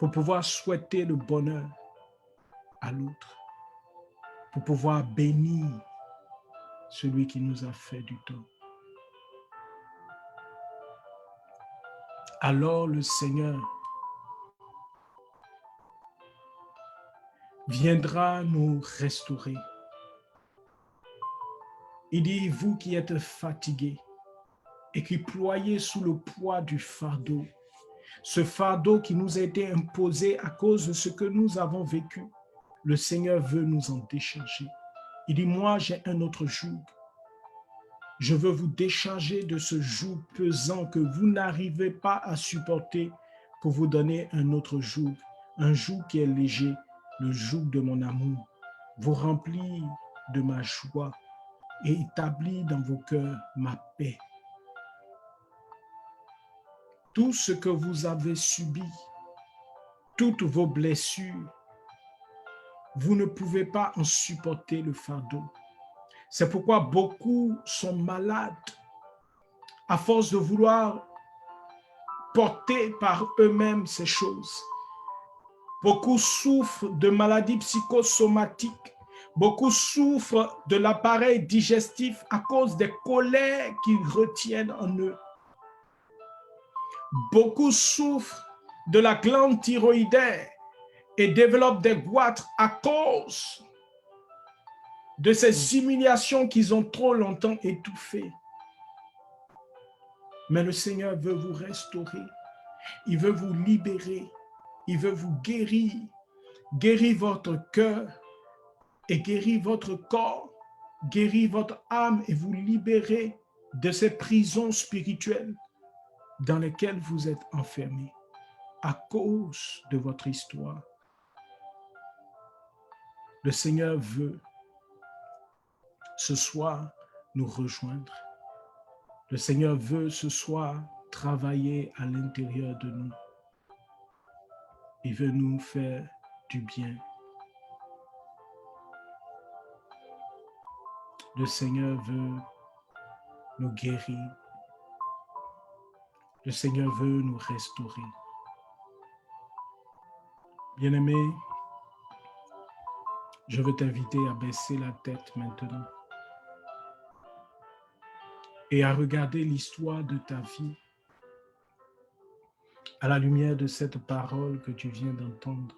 pour pouvoir souhaiter le bonheur à l'autre, pour pouvoir bénir celui qui nous a fait du tort. Alors le Seigneur viendra nous restaurer. Il dit, vous qui êtes fatigués et qui ployez sous le poids du fardeau, ce fardeau qui nous a été imposé à cause de ce que nous avons vécu, le Seigneur veut nous en décharger. Il dit, moi j'ai un autre joug. Je veux vous décharger de ce joug pesant que vous n'arrivez pas à supporter pour vous donner un autre joug, un joug qui est léger, le joug de mon amour, vous remplir de ma joie et établir dans vos cœurs ma paix. Tout ce que vous avez subi, toutes vos blessures, vous ne pouvez pas en supporter le fardeau. C'est pourquoi beaucoup sont malades à force de vouloir porter par eux-mêmes ces choses. Beaucoup souffrent de maladies psychosomatiques. Beaucoup souffrent de l'appareil digestif à cause des colères qu'ils retiennent en eux. Beaucoup souffrent de la glande thyroïdaire et développent des goitres à cause de ces humiliations qu'ils ont trop longtemps étouffées. Mais le Seigneur veut vous restaurer. Il veut vous libérer. Il veut vous guérir. Guérir votre cœur et guérir votre corps. Guérir votre âme et vous libérer de ces prisons spirituelles dans lesquelles vous êtes enfermés à cause de votre histoire. Le Seigneur veut ce soir nous rejoindre. Le Seigneur veut ce soir travailler à l'intérieur de nous. Il veut nous faire du bien. Le Seigneur veut nous guérir. Le Seigneur veut nous restaurer. Bien-aimé, je veux t'inviter à baisser la tête maintenant et à regarder l'histoire de ta vie à la lumière de cette parole que tu viens d'entendre.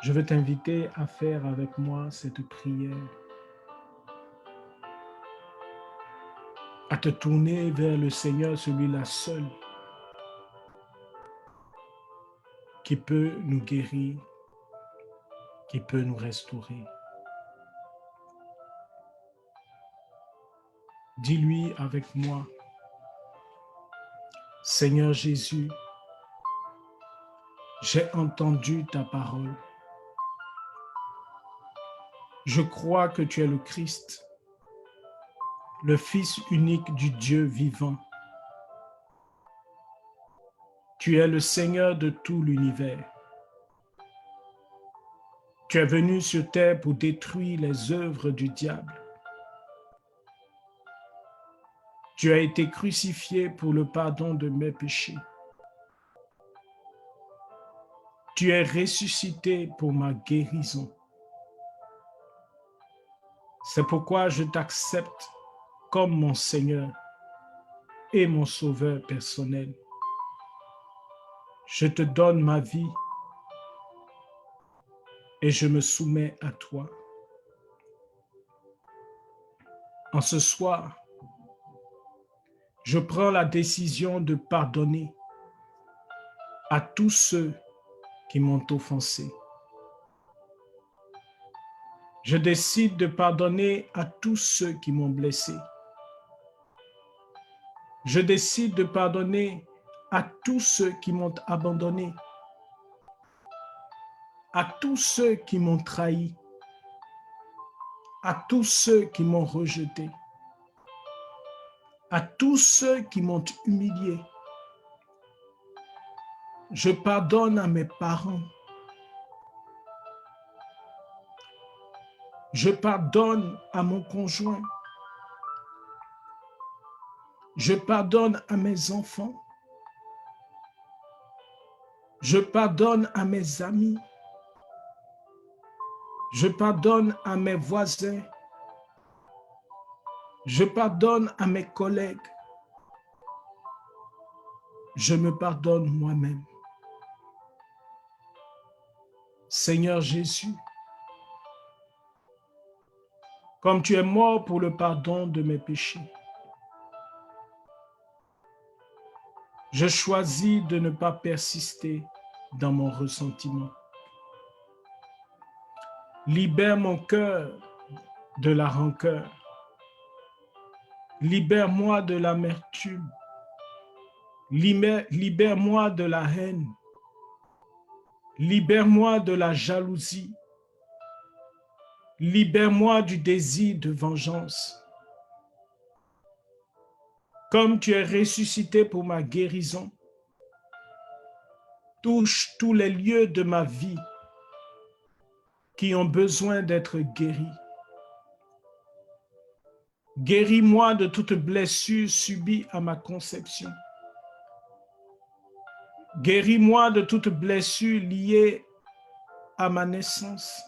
Je veux t'inviter à faire avec moi cette prière, à te tourner vers le Seigneur, celui-là seul, qui peut nous guérir, qui peut nous restaurer. Dis-lui avec moi, Seigneur Jésus, j'ai entendu ta parole. Je crois que tu es le Christ, le Fils unique du Dieu vivant. Tu es le Seigneur de tout l'univers. Tu es venu sur terre pour détruire les œuvres du diable. Tu as été crucifié pour le pardon de mes péchés. Tu es ressuscité pour ma guérison. C'est pourquoi je t'accepte comme mon Seigneur et mon Sauveur personnel. Je te donne ma vie et je me soumets à toi. En ce soir, je prends la décision de pardonner à tous ceux qui m'ont offensé. Je décide de pardonner à tous ceux qui m'ont blessé. Je décide de pardonner à tous ceux qui m'ont abandonné, à tous ceux qui m'ont trahi, à tous ceux qui m'ont rejeté, à tous ceux qui m'ont humilié. Je pardonne à mes parents. Je pardonne à mon conjoint. Je pardonne à mes enfants. Je pardonne à mes amis. Je pardonne à mes voisins. Je pardonne à mes collègues. Je me pardonne moi-même. Seigneur Jésus, comme tu es mort pour le pardon de mes péchés, je choisis de ne pas persister dans mon ressentiment. Libère mon cœur de la rancœur. Libère-moi de l'amertume. Libère-moi de la haine. Libère-moi de la jalousie. Libère-moi du désir de vengeance. Comme tu es ressuscité pour ma guérison, touche tous les lieux de ma vie qui ont besoin d'être guéris. Guéris-moi de toute blessure subie à ma conception. Guéris-moi de toute blessure liée à ma naissance.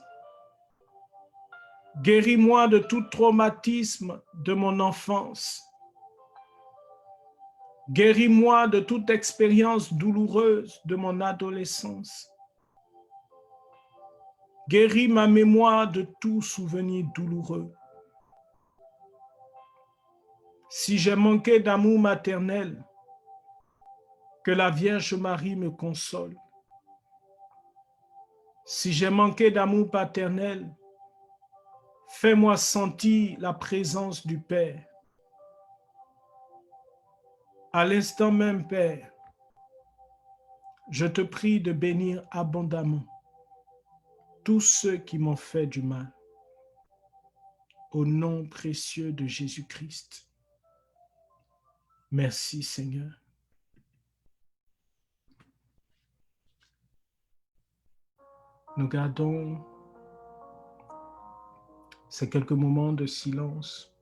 Guéris-moi de tout traumatisme de mon enfance. Guéris-moi de toute expérience douloureuse de mon adolescence. Guéris ma mémoire de tout souvenir douloureux. Si j'ai manqué d'amour maternel, que la Vierge Marie me console. Si j'ai manqué d'amour paternel, fais-moi sentir la présence du Père. À l'instant même, Père, je te prie de bénir abondamment tous ceux qui m'ont fait du mal. Au nom précieux de Jésus-Christ. Merci, Seigneur. Nous gardons ces quelques moments de silence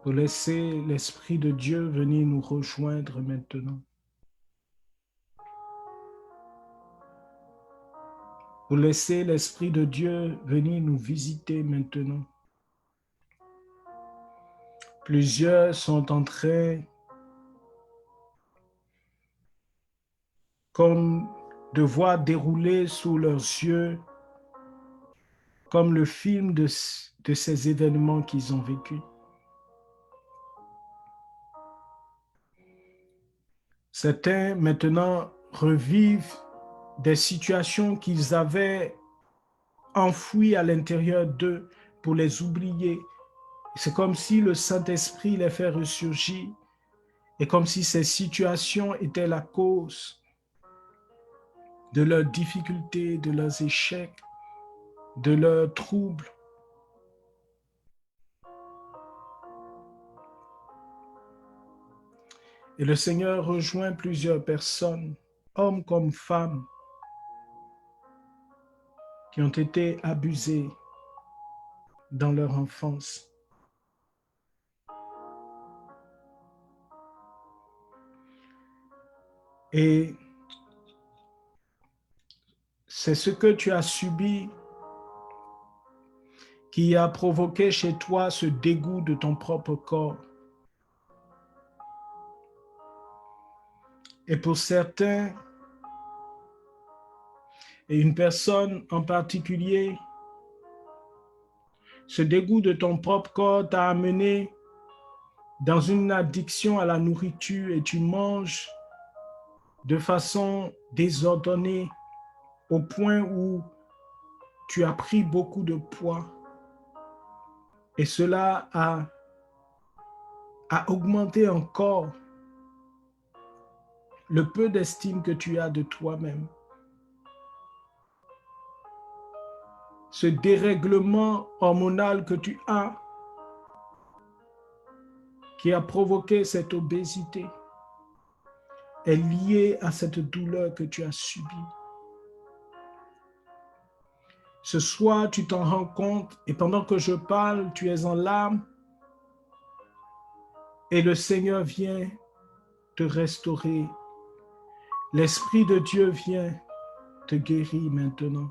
pour laisser l'Esprit de Dieu venir nous rejoindre maintenant. Pour laisser l'Esprit de Dieu venir nous visiter maintenant. Plusieurs sont en train comme de voir dérouler sous leurs yeux comme le film de ces événements qu'ils ont vécus. Certains maintenant revivent des situations qu'ils avaient enfouies à l'intérieur d'eux pour les oublier. C'est comme si le Saint-Esprit les fait ressurgir et comme si ces situations étaient la cause de leurs difficultés, de leurs échecs, de leurs troubles. Et le Seigneur rejoint plusieurs personnes, hommes comme femmes, qui ont été abusés dans leur enfance. Et c'est ce que tu as subi qui a provoqué chez toi ce dégoût de ton propre corps. Et pour certains, et une personne en particulier, ce dégoût de ton propre corps t'a amené dans une addiction à la nourriture et tu manges de façon désordonnée au point où tu as pris beaucoup de poids. Et cela a augmenté encore le peu d'estime que tu as de toi-même. Ce dérèglement hormonal que tu as, qui a provoqué cette obésité, est lié à cette douleur que tu as subie. Ce soir, tu t'en rends compte et pendant que je parle, tu es en larmes et le Seigneur vient te restaurer. L'Esprit de Dieu vient te guérir maintenant.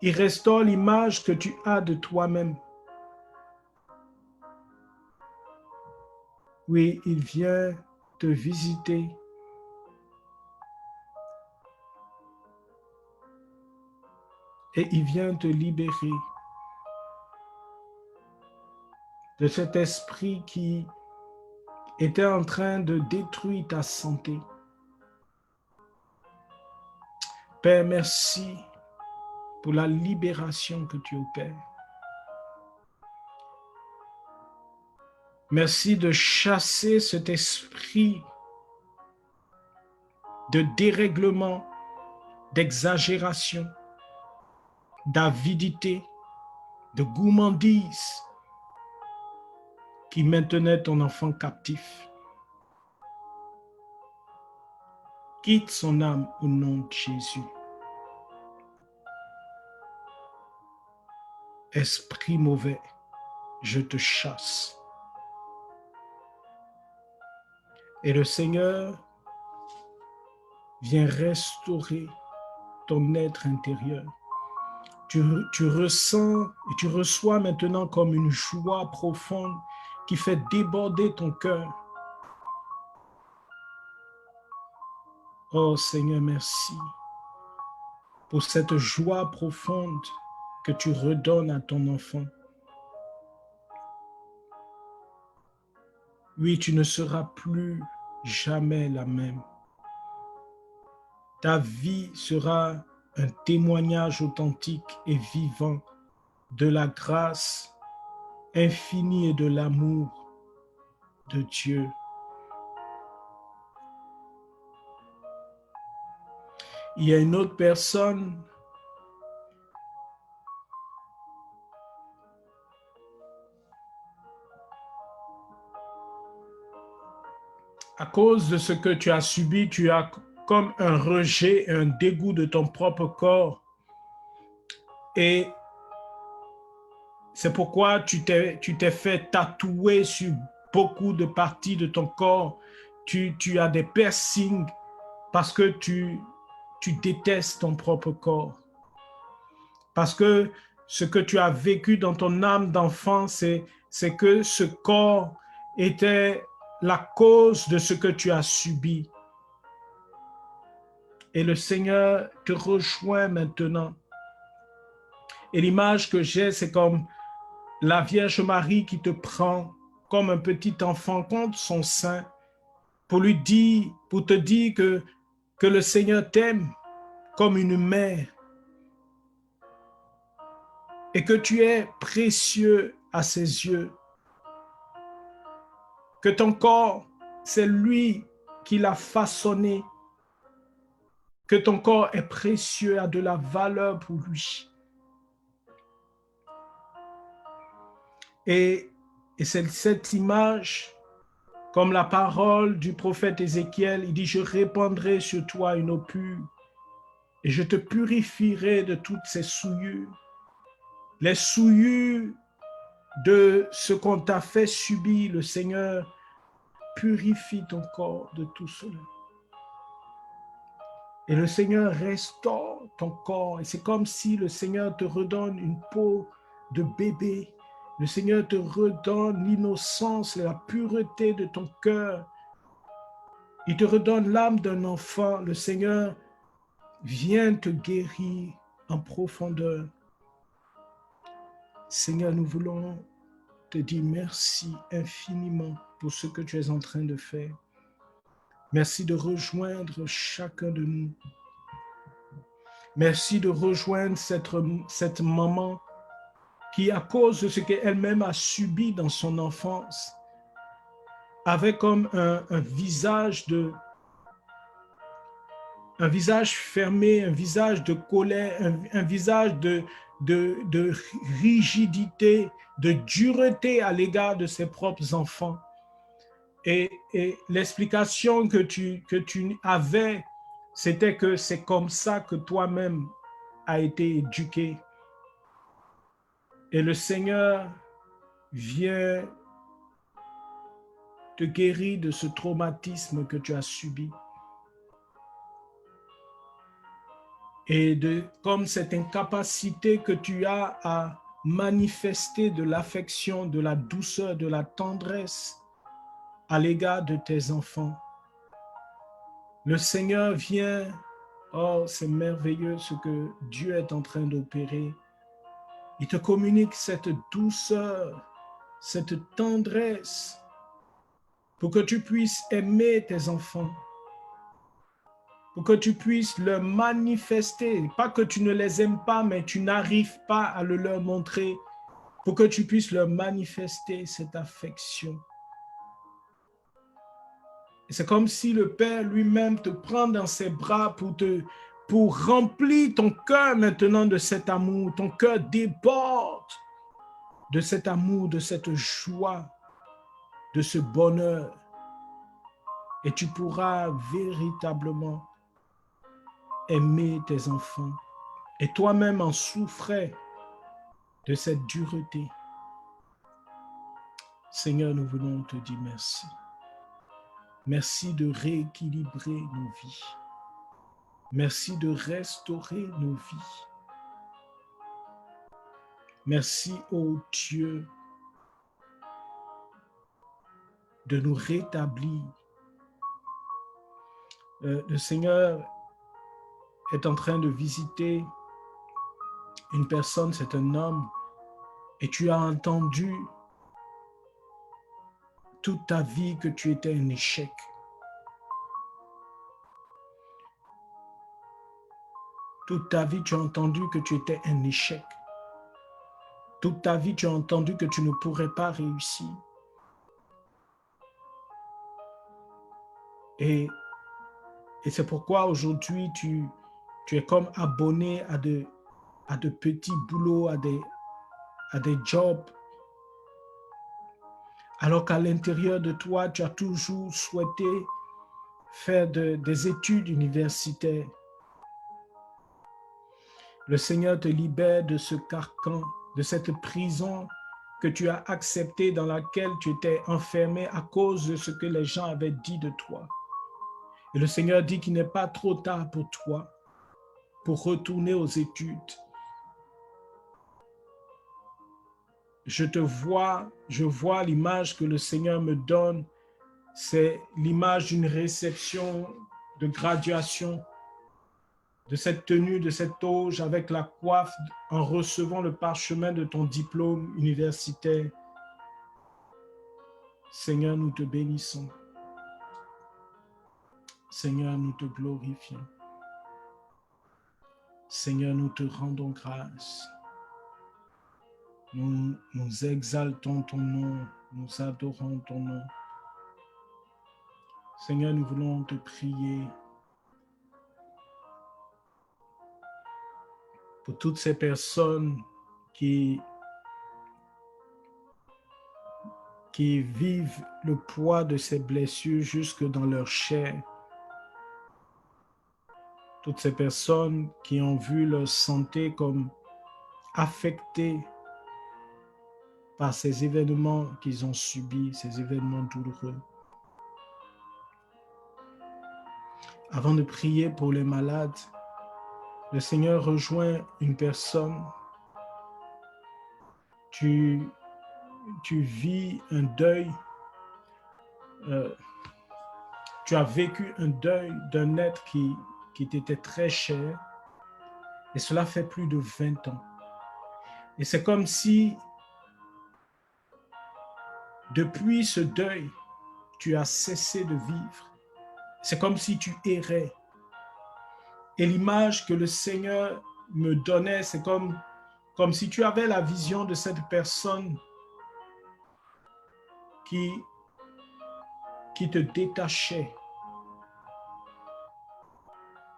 Il restaure l'image que tu as de toi-même. Oui, il vient te visiter. Et il vient te libérer de cet esprit qui était en train de détruire ta santé. Père, merci pour la libération que tu opères. Merci de chasser cet esprit de dérèglement, d'exagération, d'avidité, de gourmandise qui maintenait ton enfant captif. Quitte son âme au nom de Jésus. Esprit mauvais, je te chasse. Et le Seigneur vient restaurer ton être intérieur. Tu ressens et tu reçois maintenant comme une joie profonde qui fait déborder ton cœur. Oh Seigneur, merci pour cette joie profonde que tu redonnes à ton enfant. Oui, tu ne seras plus jamais la même. Ta vie sera un témoignage authentique et vivant de la grâce infinie et de l'amour de Dieu. Il y a une autre personne à cause de ce que tu as subi, tu as comme un rejet, un dégoût de ton propre corps. Et c'est pourquoi tu t'es fait tatouer sur beaucoup de parties de ton corps. Tu as des piercings parce que tu détestes ton propre corps. Parce que ce que tu as vécu dans ton âme d'enfant, c'est que ce corps était la cause de ce que tu as subi. Et le Seigneur te rejoint maintenant. Et l'image que j'ai, c'est comme la Vierge Marie qui te prend comme un petit enfant contre son sein pour te dire que le Seigneur t'aime comme une mère et que tu es précieux à ses yeux. Que ton corps, c'est lui qui l'a façonné. Que ton corps est précieux, a de la valeur pour lui. Et c'est cette image, comme la parole du prophète Ézéchiel, il dit, je répandrai sur toi une eau pure et je te purifierai de toutes ces souillures. Les souillures de ce qu'on t'a fait subir, le Seigneur purifie ton corps de tout cela. Et le Seigneur restaure ton corps. Et c'est comme si le Seigneur te redonne une peau de bébé. Le Seigneur te redonne l'innocence et la pureté de ton cœur. Il te redonne l'âme d'un enfant. Le Seigneur vient te guérir en profondeur. Seigneur, nous voulons te dire merci infiniment pour ce que tu es en train de faire. Merci de rejoindre chacun de nous. Merci de rejoindre cette maman qui, à cause de ce qu'elle-même a subi dans son enfance, avait comme un visage fermé, un visage de colère, un visage de rigidité, de dureté à l'égard de ses propres enfants. Et l'explication que tu avais c'était que c'est comme ça que toi-même as été éduqué. Et le Seigneur vient te guérir de ce traumatisme que tu as subi. Et comme cette incapacité que tu as à manifester de l'affection, de la douceur, de la tendresse à l'égard de tes enfants. Le Seigneur vient, oh c'est merveilleux ce que Dieu est en train d'opérer. Il te communique cette douceur, cette tendresse pour que tu puisses aimer tes enfants, pour que tu puisses leur manifester, pas que tu ne les aimes pas, mais tu n'arrives pas à le leur montrer, pour que tu puisses leur manifester cette affection. C'est comme si le Père lui-même te prend dans ses bras pour remplir ton cœur maintenant de cet amour. Ton cœur déborde de cet amour, de cette joie, de ce bonheur. Et tu pourras véritablement aimer tes enfants. Et toi-même en souffrais de cette dureté. Seigneur, nous voulons te dire merci. Merci de rééquilibrer nos vies. Merci de restaurer nos vies. Merci, ô Dieu, de nous rétablir. Le Seigneur est en train de visiter une personne, c'est un homme, et tu as entendu toute ta vie que tu étais un échec. Toute ta vie, tu as entendu que tu étais un échec. Toute ta vie, tu as entendu que tu ne pourrais pas réussir. Et c'est pourquoi aujourd'hui, tu es comme abonné à de petits boulots, à des jobs. Alors qu'à l'intérieur de toi, tu as toujours souhaité faire des études universitaires. Le Seigneur te libère de ce carcan, de cette prison que tu as acceptée, dans laquelle tu étais enfermé à cause de ce que les gens avaient dit de toi. Et le Seigneur dit qu'il n'est pas trop tard pour toi pour retourner aux études. Je vois l'image que le Seigneur me donne, c'est l'image d'une réception de graduation, de cette tenue, de cette toge avec la coiffe en recevant le parchemin de ton diplôme universitaire. Seigneur, nous te bénissons. Seigneur, nous te glorifions. Seigneur, nous te rendons grâce. Nous exaltons ton nom, nous adorons ton nom. Seigneur, nous voulons te prier pour toutes ces personnes qui vivent le poids de ces blessures jusque dans leur chair. Toutes ces personnes qui ont vu leur santé comme affectée par ces événements qu'ils ont subis, ces événements douloureux. Avant de prier pour les malades, le Seigneur rejoint une personne. Tu vis un deuil. Tu as vécu un deuil d'un être qui t'était très cher. Et cela fait plus de 20 ans. Et c'est comme si, depuis ce deuil, tu as cessé de vivre. C'est comme si tu errais. Et l'image que le Seigneur me donnait, c'est comme si tu avais la vision de cette personne qui te détachait,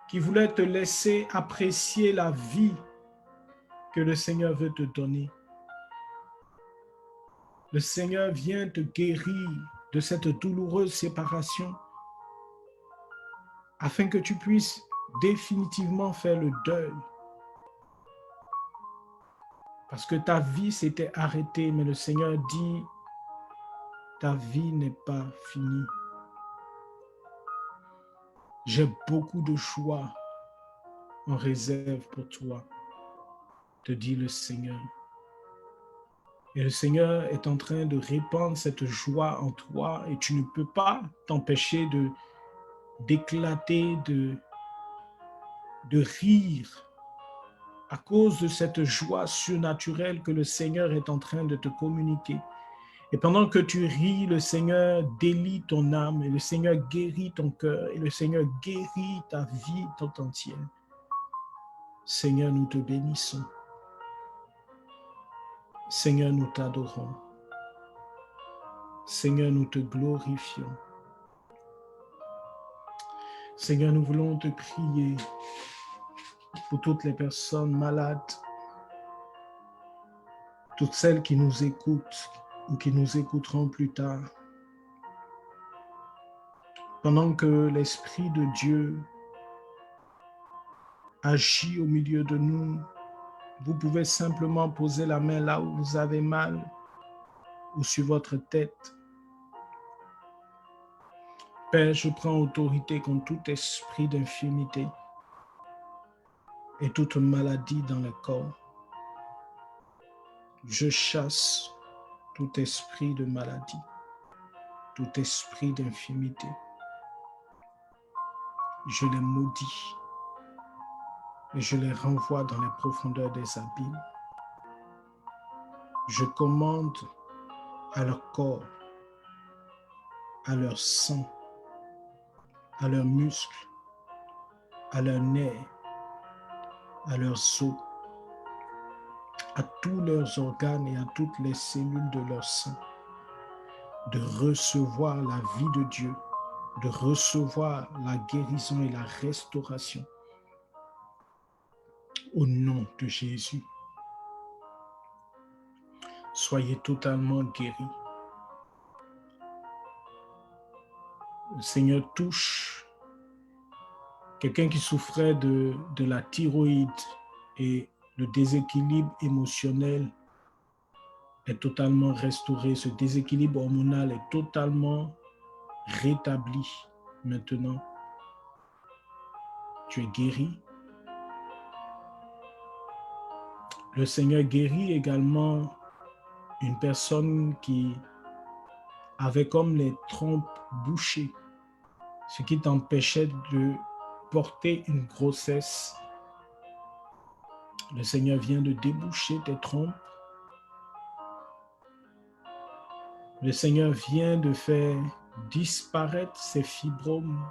qui voulait te laisser apprécier la vie que le Seigneur veut te donner. Le Seigneur vient te guérir de cette douloureuse séparation afin que tu puisses définitivement faire le deuil. Parce que ta vie s'était arrêtée, mais le Seigneur dit, ta vie n'est pas finie. J'ai beaucoup de joie en réserve pour toi, te dit le Seigneur. Et le Seigneur est en train de répandre cette joie en toi et tu ne peux pas t'empêcher d'éclater, de rire à cause de cette joie surnaturelle que le Seigneur est en train de te communiquer. Et pendant que tu ris, le Seigneur délie ton âme et le Seigneur guérit ton cœur et le Seigneur guérit ta vie tout entière. Seigneur, nous te bénissons. Seigneur, nous t'adorons. Seigneur, nous te glorifions. Seigneur, nous voulons te prier pour toutes les personnes malades, toutes celles qui nous écoutent ou qui nous écouteront plus tard. Pendant que l'Esprit de Dieu agit au milieu de nous, vous pouvez simplement poser la main là où vous avez mal ou sur votre tête. Père, je prends autorité contre tout esprit d'infirmité et toute maladie dans le corps. Je chasse tout esprit de maladie, tout esprit d'infirmité. Je les maudis et je les renvoie dans les profondeurs des abîmes. Je commande à leur corps, à leur sang, à leurs muscles, à leurs nerfs, à leurs os, à tous leurs organes et à toutes les cellules de leur sang, de recevoir la vie de Dieu, de recevoir la guérison et la restauration. Au nom de Jésus, soyez totalement guéris. Le Seigneur touche quelqu'un qui souffrait de la thyroïde et le déséquilibre émotionnel est totalement restauré. Ce déséquilibre hormonal est totalement rétabli maintenant. Tu es guéri. Le Seigneur guérit également une personne qui avait comme les trompes bouchées, ce qui t'empêchait de porter une grossesse. Le Seigneur vient de déboucher tes trompes. Le Seigneur vient de faire disparaître ces fibromes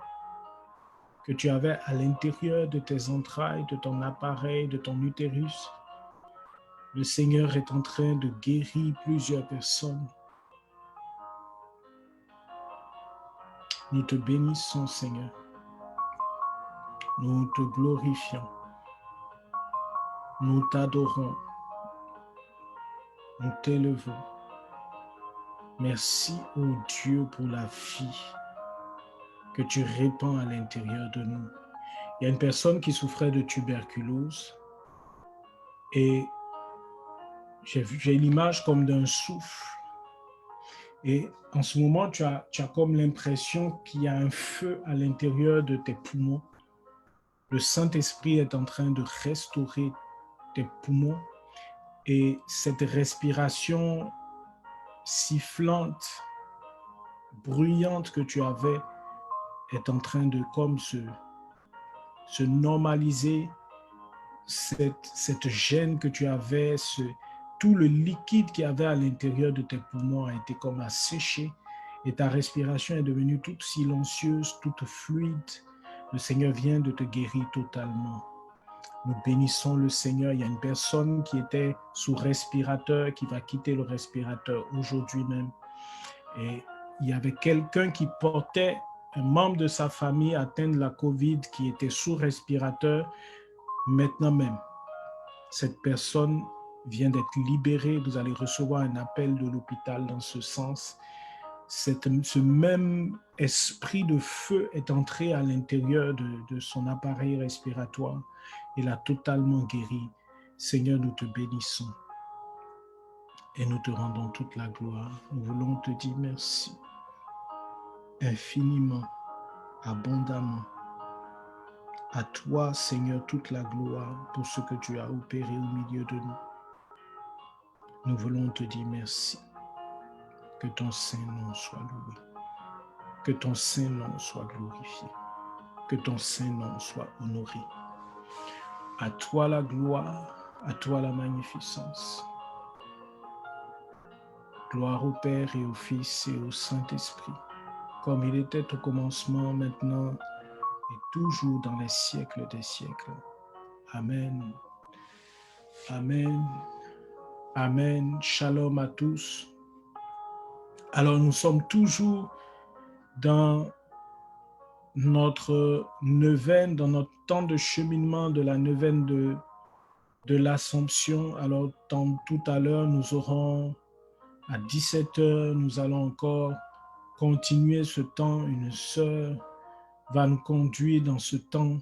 que tu avais à l'intérieur de tes entrailles, de ton appareil, de ton utérus. Le Seigneur est en train de guérir plusieurs personnes. Nous te bénissons, Seigneur. Nous te glorifions. Nous t'adorons. Nous t'élevons. Merci, ô Dieu, pour la vie que tu répands à l'intérieur de nous. Il y a une personne qui souffrait de tuberculose et j'ai l'image comme d'un souffle. Et en ce moment, tu as comme l'impression qu'il y a un feu à l'intérieur de tes poumons. Le Saint-Esprit est en train de restaurer tes poumons et cette respiration sifflante, bruyante que tu avais est en train de comme se normaliser. Cette gêne que tu avais, tout le liquide qu'il y avait à l'intérieur de tes poumons a été comme asséché et ta respiration est devenue toute silencieuse, toute fluide. Le Seigneur vient de te guérir totalement. Nous bénissons le Seigneur. Il y a une personne qui était sous respirateur, qui va quitter le respirateur aujourd'hui même. Et il y avait quelqu'un qui portait un membre de sa famille atteint de la COVID qui était sous respirateur. Maintenant même, cette personne vient d'être libérée. Vous allez recevoir un appel de l'hôpital dans ce sens. ce même esprit de feu est entré à l'intérieur de son appareil respiratoire. Il a totalement guéri. Seigneur, nous te bénissons et nous te rendons toute la gloire. Nous voulons te dire merci infiniment, abondamment. À toi, Seigneur, toute la gloire pour ce que tu as opéré au milieu de nous. Nous voulons te dire merci. Que ton Saint-Nom soit loué. Que ton Saint-Nom soit glorifié. Que ton Saint-Nom soit honoré. À toi la gloire, à toi la magnificence. Gloire au Père et au Fils et au Saint-Esprit, comme il était au commencement, maintenant et toujours dans les siècles des siècles. Amen. Amen. Amen. Shalom à tous. Alors nous sommes toujours dans notre neuvaine, dans notre temps de cheminement de la neuvaine de l'Assomption. Alors tout à l'heure, nous aurons à 17h, nous allons encore continuer ce temps. Une sœur va nous conduire dans ce temps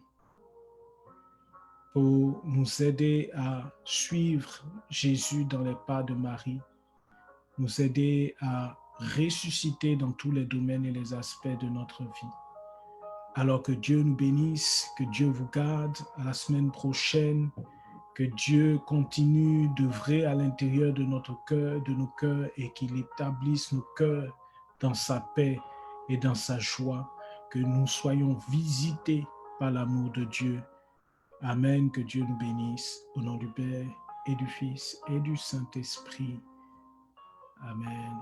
pour nous aider à suivre Jésus dans les pas de Marie, nous aider à ressusciter dans tous les domaines et les aspects de notre vie. Alors que Dieu nous bénisse, que Dieu vous garde. À la semaine prochaine, que Dieu continue d'œuvrer à l'intérieur de notre cœur, de nos cœurs, et qu'il établisse nos cœurs dans sa paix et dans sa joie, que nous soyons visités par l'amour de Dieu. Amen, que Dieu nous bénisse, au nom du Père et du Fils et du Saint-Esprit. Amen.